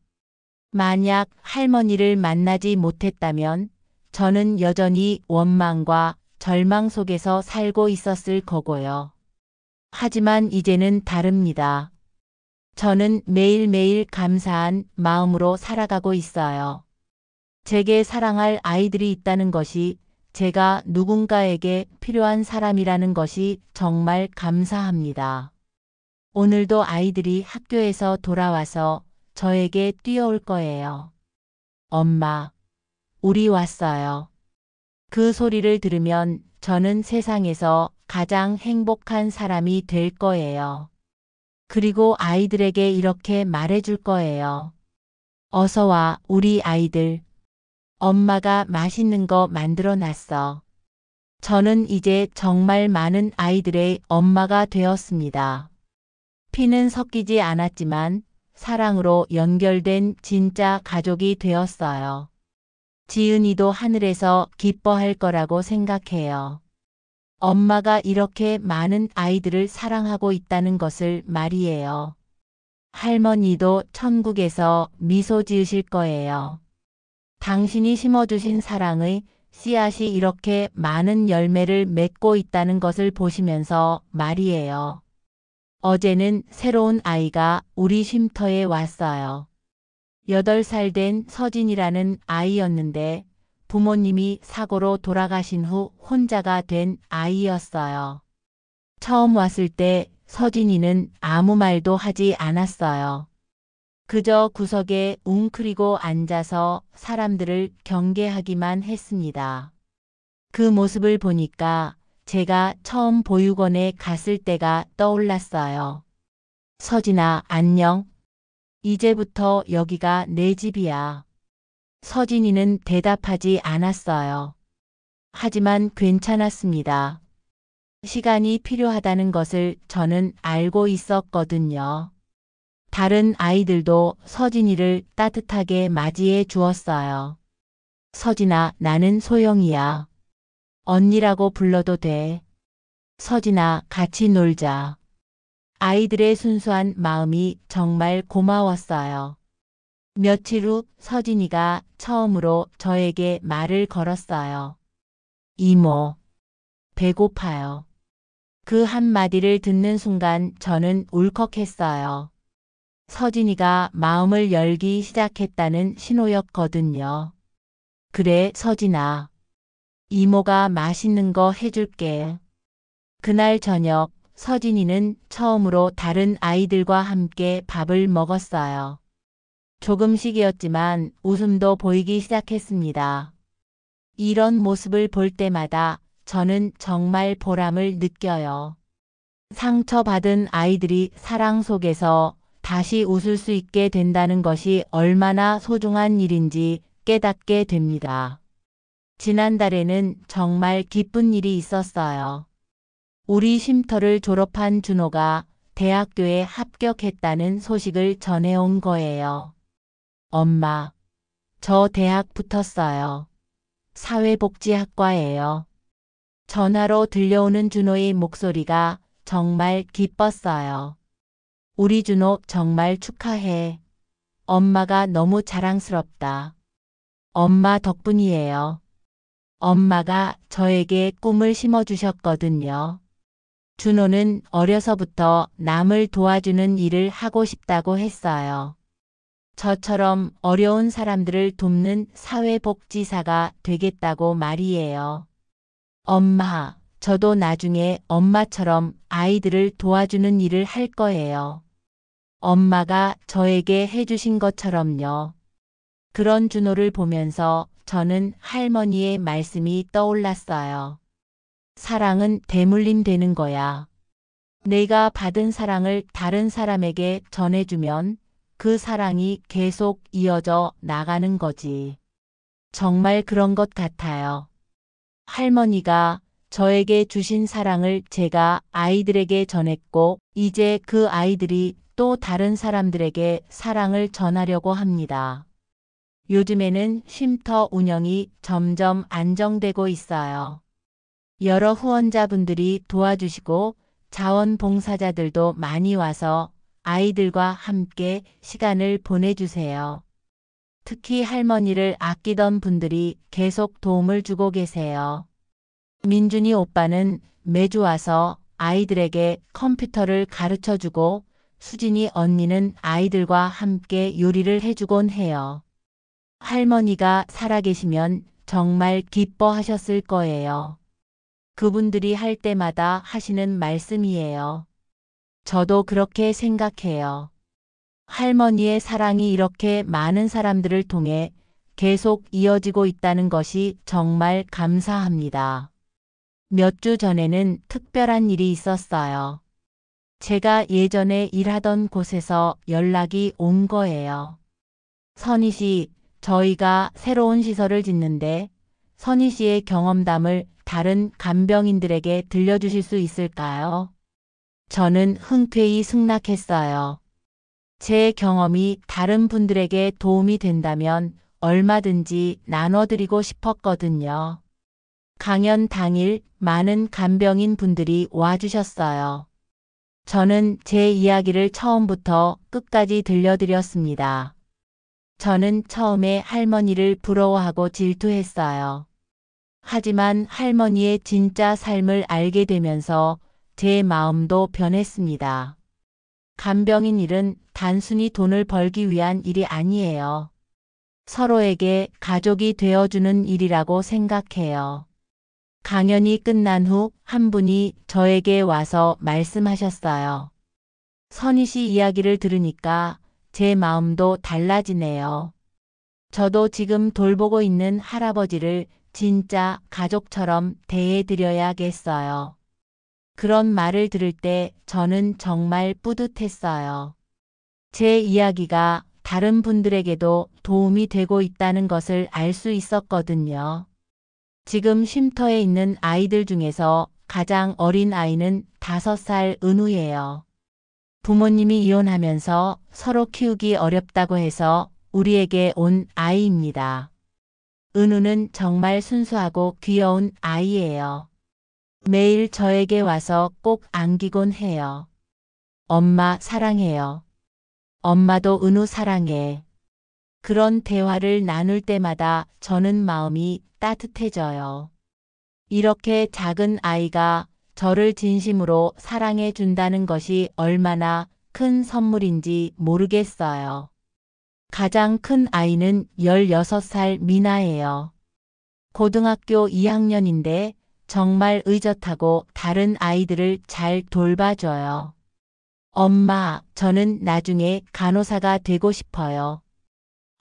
만약 할머니를 만나지 못했다면 저는 여전히 원망과 절망 속에서 살고 있었을 거고요. 하지만 이제는 다릅니다. 저는 매일매일 감사한 마음으로 살아가고 있어요. 제게 사랑할 아이들이 있다는 것이, 제가 누군가에게 필요한 사람이라는 것이 정말 감사합니다. 오늘도 아이들이 학교에서 돌아와서 저에게 뛰어올 거예요. 엄마, 우리 왔어요. 그 소리를 들으면 저는 세상에서 가장 행복한 사람이 될 거예요. 그리고 아이들에게 이렇게 말해줄 거예요. 어서 와, 우리 아이들. 엄마가 맛있는 거 만들어 놨어. 저는 이제 정말 많은 아이들의 엄마가 되었습니다. 피는 섞이지 않았지만 사랑으로 연결된 진짜 가족이 되었어요. 지은이도 하늘에서 기뻐할 거라고 생각해요. 엄마가 이렇게 많은 아이들을 사랑하고 있다는 것을 말이에요. 할머니도 천국에서 미소 지으실 거예요. 당신이 심어주신 사랑의 씨앗이 이렇게 많은 열매를 맺고 있다는 것을 보시면서 말이에요. 어제는 새로운 아이가 우리 쉼터에 왔어요. 8살 된 서진이라는 아이였는데 부모님이 사고로 돌아가신 후 혼자가 된 아이였어요. 처음 왔을 때 서진이는 아무 말도 하지 않았어요. 그저 구석에 웅크리고 앉아서 사람들을 경계하기만 했습니다. 그 모습을 보니까 제가 처음 보육원에 갔을 때가 떠올랐어요. 서진아, 안녕. 이제부터 여기가 내 집이야. 서진이는 대답하지 않았어요. 하지만 괜찮았습니다. 시간이 필요하다는 것을 저는 알고 있었거든요. 다른 아이들도 서진이를 따뜻하게 맞이해 주었어요. 서진아, 나는 소영이야. 언니라고 불러도 돼. 서진아, 같이 놀자. 아이들의 순수한 마음이 정말 고마웠어요. 며칠 후 서진이가 처음으로 저에게 말을 걸었어요. 이모, 배고파요. 그 한마디를 듣는 순간 저는 울컥했어요. 서진이가 마음을 열기 시작했다는 신호였거든요. 그래, 서진아. 이모가 맛있는 거 해줄게. 그날 저녁 서진이는 처음으로 다른 아이들과 함께 밥을 먹었어요. 조금씩이었지만 웃음도 보이기 시작했습니다. 이런 모습을 볼 때마다 저는 정말 보람을 느껴요. 상처받은 아이들이 사랑 속에서 다시 웃을 수 있게 된다는 것이 얼마나 소중한 일인지 깨닫게 됩니다. 지난달에는 정말 기쁜 일이 있었어요. 우리 쉼터를 졸업한 준호가 대학교에 합격했다는 소식을 전해온 거예요. 엄마, 저 대학 붙었어요. 사회복지학과예요. 전화로 들려오는 준호의 목소리가 정말 기뻤어요. 우리 준호 정말 축하해. 엄마가 너무 자랑스럽다. 엄마 덕분이에요. 엄마가 저에게 꿈을 심어주셨거든요. 준호는 어려서부터 남을 도와주는 일을 하고 싶다고 했어요. 저처럼 어려운 사람들을 돕는 사회복지사가 되겠다고 말이에요. 엄마, 저도 나중에 엄마처럼 아이들을 도와주는 일을 할 거예요. 엄마가 저에게 해주신 것처럼요. 그런 준호를 보면서 저는 할머니의 말씀이 떠올랐어요. 사랑은 대물림 되는 거야. 내가 받은 사랑을 다른 사람에게 전해주면 그 사랑이 계속 이어져 나가는 거지. 정말 그런 것 같아요. 할머니가 저에게 주신 사랑을 제가 아이들에게 전했고, 이제 그 아이들이 또 다른 사람들에게 사랑을 전하려고 합니다. 요즘에는 쉼터 운영이 점점 안정되고 있어요. 여러 후원자분들이 도와주시고 자원봉사자들도 많이 와서 아이들과 함께 시간을 보내주세요. 특히 할머니를 아끼던 분들이 계속 도움을 주고 계세요. 민준이 오빠는 매주 와서 아이들에게 컴퓨터를 가르쳐주고 수진이 언니는 아이들과 함께 요리를 해주곤 해요. 할머니가 살아계시면 정말 기뻐하셨을 거예요. 그분들이 할 때마다 하시는 말씀이에요. 저도 그렇게 생각해요. 할머니의 사랑이 이렇게 많은 사람들을 통해 계속 이어지고 있다는 것이 정말 감사합니다. 몇 주 전에는 특별한 일이 있었어요. 제가 예전에 일하던 곳에서 연락이 온 거예요. 선희 씨, 저희가 새로운 시설을 짓는데 선희 씨의 경험담을 다른 간병인들에게 들려주실 수 있을까요? 저는 흔쾌히 승낙했어요. 제 경험이 다른 분들에게 도움이 된다면 얼마든지 나눠드리고 싶었거든요. 강연 당일 많은 간병인 분들이 와주셨어요. 저는 제 이야기를 처음부터 끝까지 들려드렸습니다. 저는 처음에 할머니를 부러워하고 질투했어요. 하지만 할머니의 진짜 삶을 알게 되면서 제 마음도 변했습니다. 간병인 일은 단순히 돈을 벌기 위한 일이 아니에요. 서로에게 가족이 되어주는 일이라고 생각해요. 강연이 끝난 후 한 분이 저에게 와서 말씀하셨어요. 선희 씨 이야기를 들으니까 제 마음도 달라지네요. 저도 지금 돌보고 있는 할아버지를 진짜 가족처럼 대해드려야겠어요. 그런 말을 들을 때 저는 정말 뿌듯했어요. 제 이야기가 다른 분들에게도 도움이 되고 있다는 것을 알 수 있었거든요. 지금 쉼터에 있는 아이들 중에서 가장 어린 아이는 5살 은우예요. 부모님이 이혼하면서 서로 키우기 어렵다고 해서 우리에게 온 아이입니다. 은우는 정말 순수하고 귀여운 아이예요. 매일 저에게 와서 꼭 안기곤 해요. 엄마 사랑해요. 엄마도 은우 사랑해. 그런 대화를 나눌 때마다 저는 마음이 따뜻해져요. 이렇게 작은 아이가 저를 진심으로 사랑해 준다는 것이 얼마나 큰 선물인지 모르겠어요. 가장 큰 아이는 16살 미나예요. 고등학교 2학년인데 정말 의젓하고 다른 아이들을 잘 돌봐줘요. 엄마, 저는 나중에 간호사가 되고 싶어요.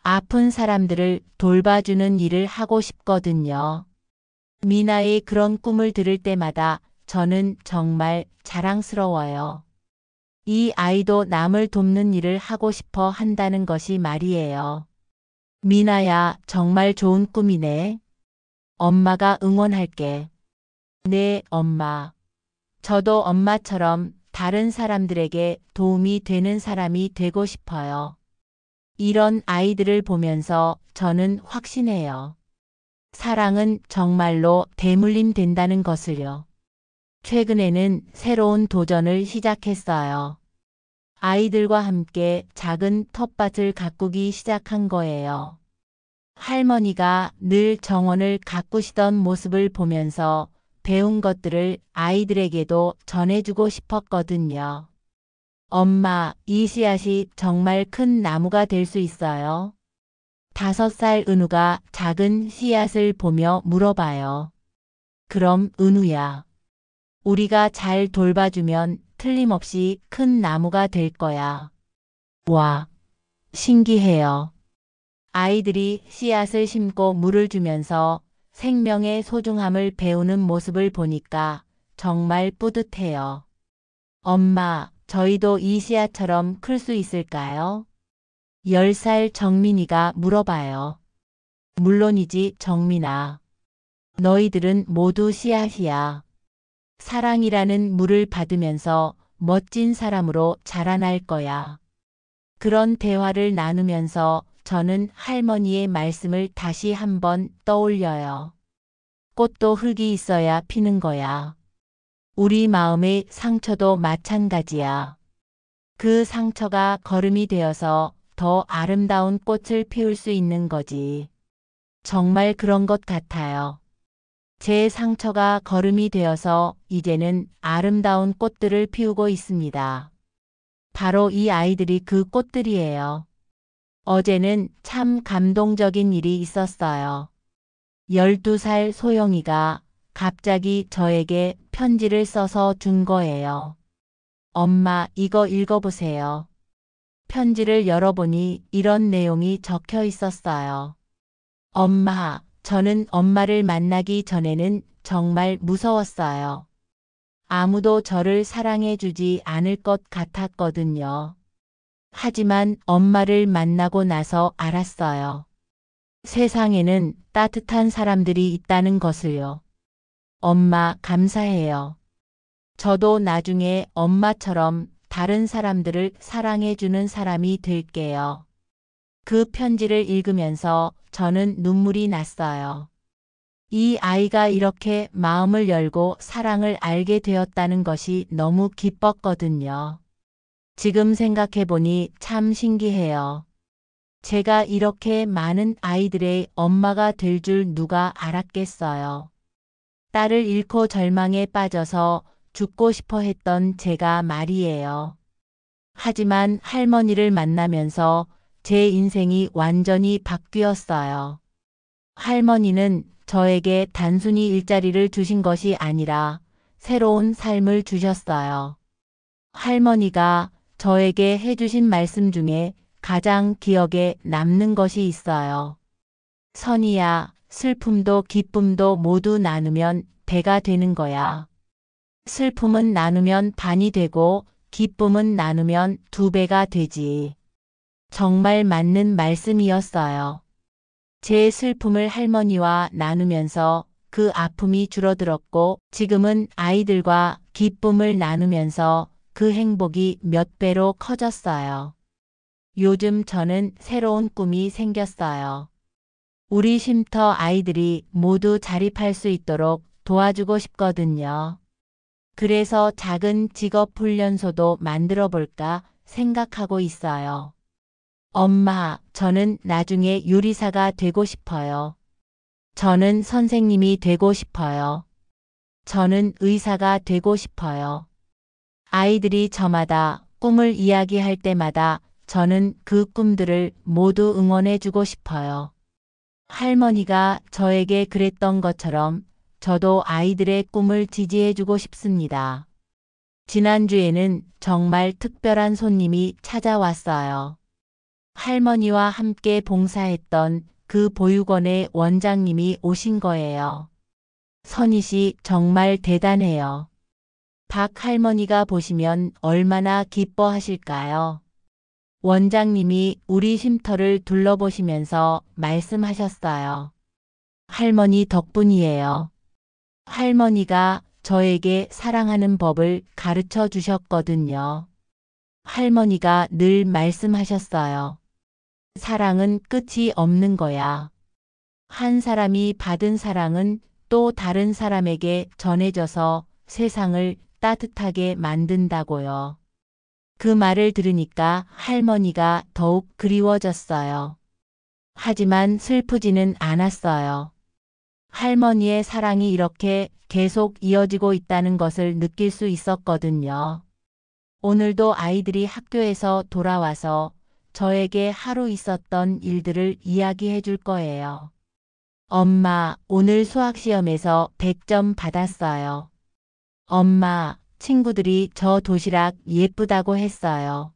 아픈 사람들을 돌봐주는 일을 하고 싶거든요. 미나의 그런 꿈을 들을 때마다 저는 정말 자랑스러워요. 이 아이도 남을 돕는 일을 하고 싶어 한다는 것이 말이에요. 미나야, 정말 좋은 꿈이네. 엄마가 응원할게. 네, 엄마. 저도 엄마처럼 다른 사람들에게 도움이 되는 사람이 되고 싶어요. 이런 아이들을 보면서 저는 확신해요. 사랑은 정말로 대물림 된다는 것을요. 최근에는 새로운 도전을 시작했어요. 아이들과 함께 작은 텃밭을 가꾸기 시작한 거예요. 할머니가 늘 정원을 가꾸시던 모습을 보면서 배운 것들을 아이들에게도 전해주고 싶었거든요. 엄마, 이 씨앗이 정말 큰 나무가 될 수 있어요? 5살 은우가 작은 씨앗을 보며 물어봐요. 그럼 은우야, 우리가 잘 돌봐주면 틀림없이 큰 나무가 될 거야. 와, 신기해요. 아이들이 씨앗을 심고 물을 주면서 생명의 소중함을 배우는 모습을 보니까 정말 뿌듯해요. 엄마, 저희도 이 씨앗처럼 클 수 있을까요? 10살 정민이가 물어봐요. 물론이지, 정민아. 너희들은 모두 씨앗이야. 사랑이라는 물을 받으면서 멋진 사람으로 자라날 거야. 그런 대화를 나누면서 저는 할머니의 말씀을 다시 한번 떠올려요. 꽃도 흙이 있어야 피는 거야. 우리 마음의 상처도 마찬가지야. 그 상처가 거름이 되어서 더 아름다운 꽃을 피울 수 있는 거지. 정말 그런 것 같아요. 제 상처가 거름이 되어서 이제는 아름다운 꽃들을 피우고 있습니다. 바로 이 아이들이 그 꽃들이에요. 어제는 참 감동적인 일이 있었어요. 12살 소영이가 갑자기 저에게 편지를 써서 준 거예요. 엄마, 이거 읽어보세요. 편지를 열어보니 이런 내용이 적혀 있었어요. 엄마, 저는 엄마를 만나기 전에는 정말 무서웠어요. 아무도 저를 사랑해주지 않을 것 같았거든요. 하지만 엄마를 만나고 나서 알았어요. 세상에는 따뜻한 사람들이 있다는 것을요. 엄마, 감사해요. 저도 나중에 엄마처럼 다른 사람들을 사랑해주는 사람이 될게요. 그 편지를 읽으면서 저는 눈물이 났어요. 이 아이가 이렇게 마음을 열고 사랑을 알게 되었다는 것이 너무 기뻤거든요. 지금 생각해보니 참 신기해요. 제가 이렇게 많은 아이들의 엄마가 될 줄 누가 알았겠어요. 딸을 잃고 절망에 빠져서 죽고 싶어 했던 제가 말이에요. 하지만 할머니를 만나면서 제 인생이 완전히 바뀌었어요. 할머니는 저에게 단순히 일자리를 주신 것이 아니라 새로운 삶을 주셨어요. 할머니가 저에게 해주신 말씀 중에 가장 기억에 남는 것이 있어요. 선이야, 슬픔도 기쁨도 모두 나누면 배가 되는 거야. 슬픔은 나누면 반이 되고 기쁨은 나누면 2배가 되지. 정말 맞는 말씀이었어요. 제 슬픔을 할머니와 나누면서 그 아픔이 줄어들었고 지금은 아이들과 기쁨을 나누면서 그 행복이 몇 배로 커졌어요. 요즘 저는 새로운 꿈이 생겼어요. 우리 쉼터 아이들이 모두 자립할 수 있도록 도와주고 싶거든요. 그래서 작은 직업훈련소도 만들어 볼까 생각하고 있어요. 엄마, 저는 나중에 요리사가 되고 싶어요. 저는 선생님이 되고 싶어요. 저는 의사가 되고 싶어요. 아이들이 저마다 꿈을 이야기할 때마다 저는 그 꿈들을 모두 응원해주고 싶어요. 할머니가 저에게 그랬던 것처럼 저도 아이들의 꿈을 지지해주고 싶습니다. 지난주에는 정말 특별한 손님이 찾아왔어요. 할머니와 함께 봉사했던 그 보육원의 원장님이 오신 거예요. 선희 씨 정말 대단해요. 박 할머니가 보시면 얼마나 기뻐하실까요? 원장님이 우리 쉼터를 둘러보시면서 말씀하셨어요. 할머니 덕분이에요. 할머니가 저에게 사랑하는 법을 가르쳐 주셨거든요. 할머니가 늘 말씀하셨어요. 사랑은 끝이 없는 거야. 한 사람이 받은 사랑은 또 다른 사람에게 전해져서 세상을 따뜻하게 만든다고요. 그 말을 들으니까 할머니가 더욱 그리워졌어요. 하지만 슬프지는 않았어요. 할머니의 사랑이 이렇게 계속 이어지고 있다는 것을 느낄 수 있었거든요. 오늘도 아이들이 학교에서 돌아와서 저에게 하루 있었던 일들을 이야기해 줄 거예요. 엄마, 오늘 수학시험에서 100점 받았어요. 엄마, 친구들이 저 도시락 예쁘다고 했어요.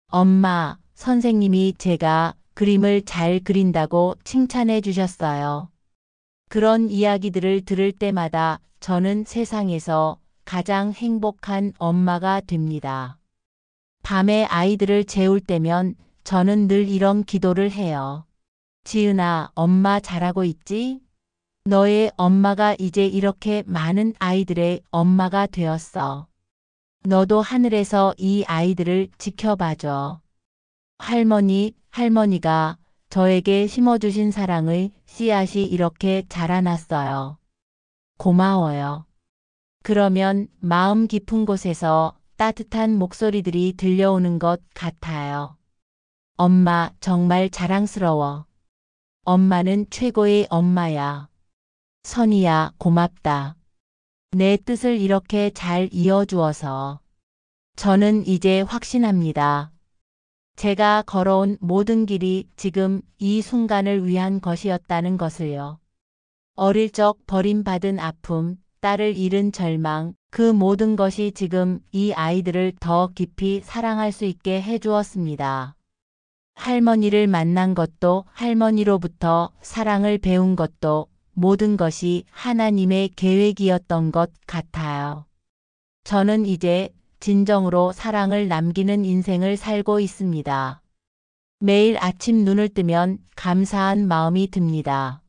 엄마, 선생님이 제가 그림을 잘 그린다고 칭찬해 주셨어요. 그런 이야기들을 들을 때마다 저는 세상에서 가장 행복한 엄마가 됩니다. 밤에 아이들을 재울 때면 저는 늘 이런 기도를 해요. 지은아, 엄마 잘하고 있지? 너의 엄마가 이제 이렇게 많은 아이들의 엄마가 되었어. 너도 하늘에서 이 아이들을 지켜봐줘. 할머니가 저에게 심어주신 사랑의 씨앗이 이렇게 자라났어요. 고마워요. 그러면 마음 깊은 곳에서 따뜻한 목소리들이 들려오는 것 같아요. 엄마 정말 자랑스러워. 엄마는 최고의 엄마야. 선이야, 고맙다. 내 뜻을 이렇게 잘 이어주어서. 저는 이제 확신합니다. 제가 걸어온 모든 길이 지금 이 순간을 위한 것이었다는 것을요. 어릴 적 버림받은 아픔, 딸을 잃은 절망, 그 모든 것이 지금 이 아이들을 더 깊이 사랑할 수 있게 해주었습니다. 할머니를 만난 것도, 할머니로부터 사랑을 배운 것도 모든 것이 하나님의 계획이었던 것 같아요. 저는 이제 진정으로 사랑을 남기는 인생을 살고 있습니다. 매일 아침 눈을 뜨면 감사한 마음이 듭니다.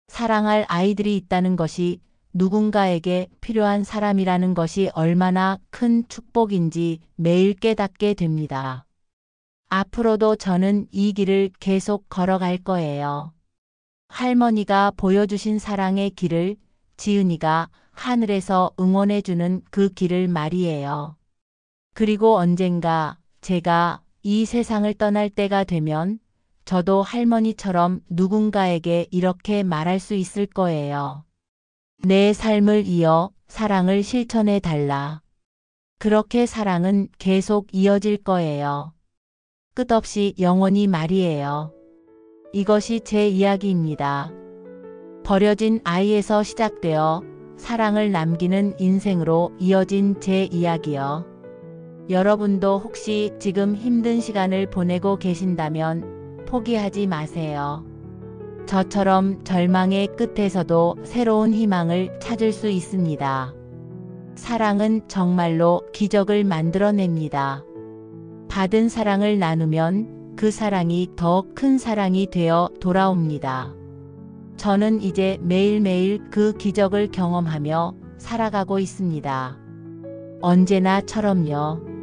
사랑할 아이들이 있다는 것이, 누군가에게 필요한 사람이라는 것이 얼마나 큰 축복인지 매일 깨닫게 됩니다. 앞으로도 저는 이 길을 계속 걸어갈 거예요. 할머니가 보여주신 사랑의 길을, 지은이가 하늘에서 응원해주는 그 길을 말이에요. 그리고 언젠가 제가 이 세상을 떠날 때가 되면 저도 할머니처럼 누군가에게 이렇게 말할 수 있을 거예요. 내 삶을 이어 사랑을 실천해 달라. 그렇게 사랑은 계속 이어질 거예요. 끝없이 영원히 말이에요. 이것이 제 이야기입니다. 버려진 아이에서 시작되어 사랑을 남기는 인생으로 이어진 제 이야기요. 여러분도 혹시 지금 힘든 시간을 보내고 계신다면 포기하지 마세요. 저처럼 절망의 끝에서도 새로운 희망을 찾을 수 있습니다. 사랑은 정말로 기적을 만들어냅니다. 받은 사랑을 나누면 그 사랑이 더 큰 사랑이 되어 돌아옵니다. 저는 이제 매일매일 그 기적을 경험하며 살아가고 있습니다. 언제나처럼요.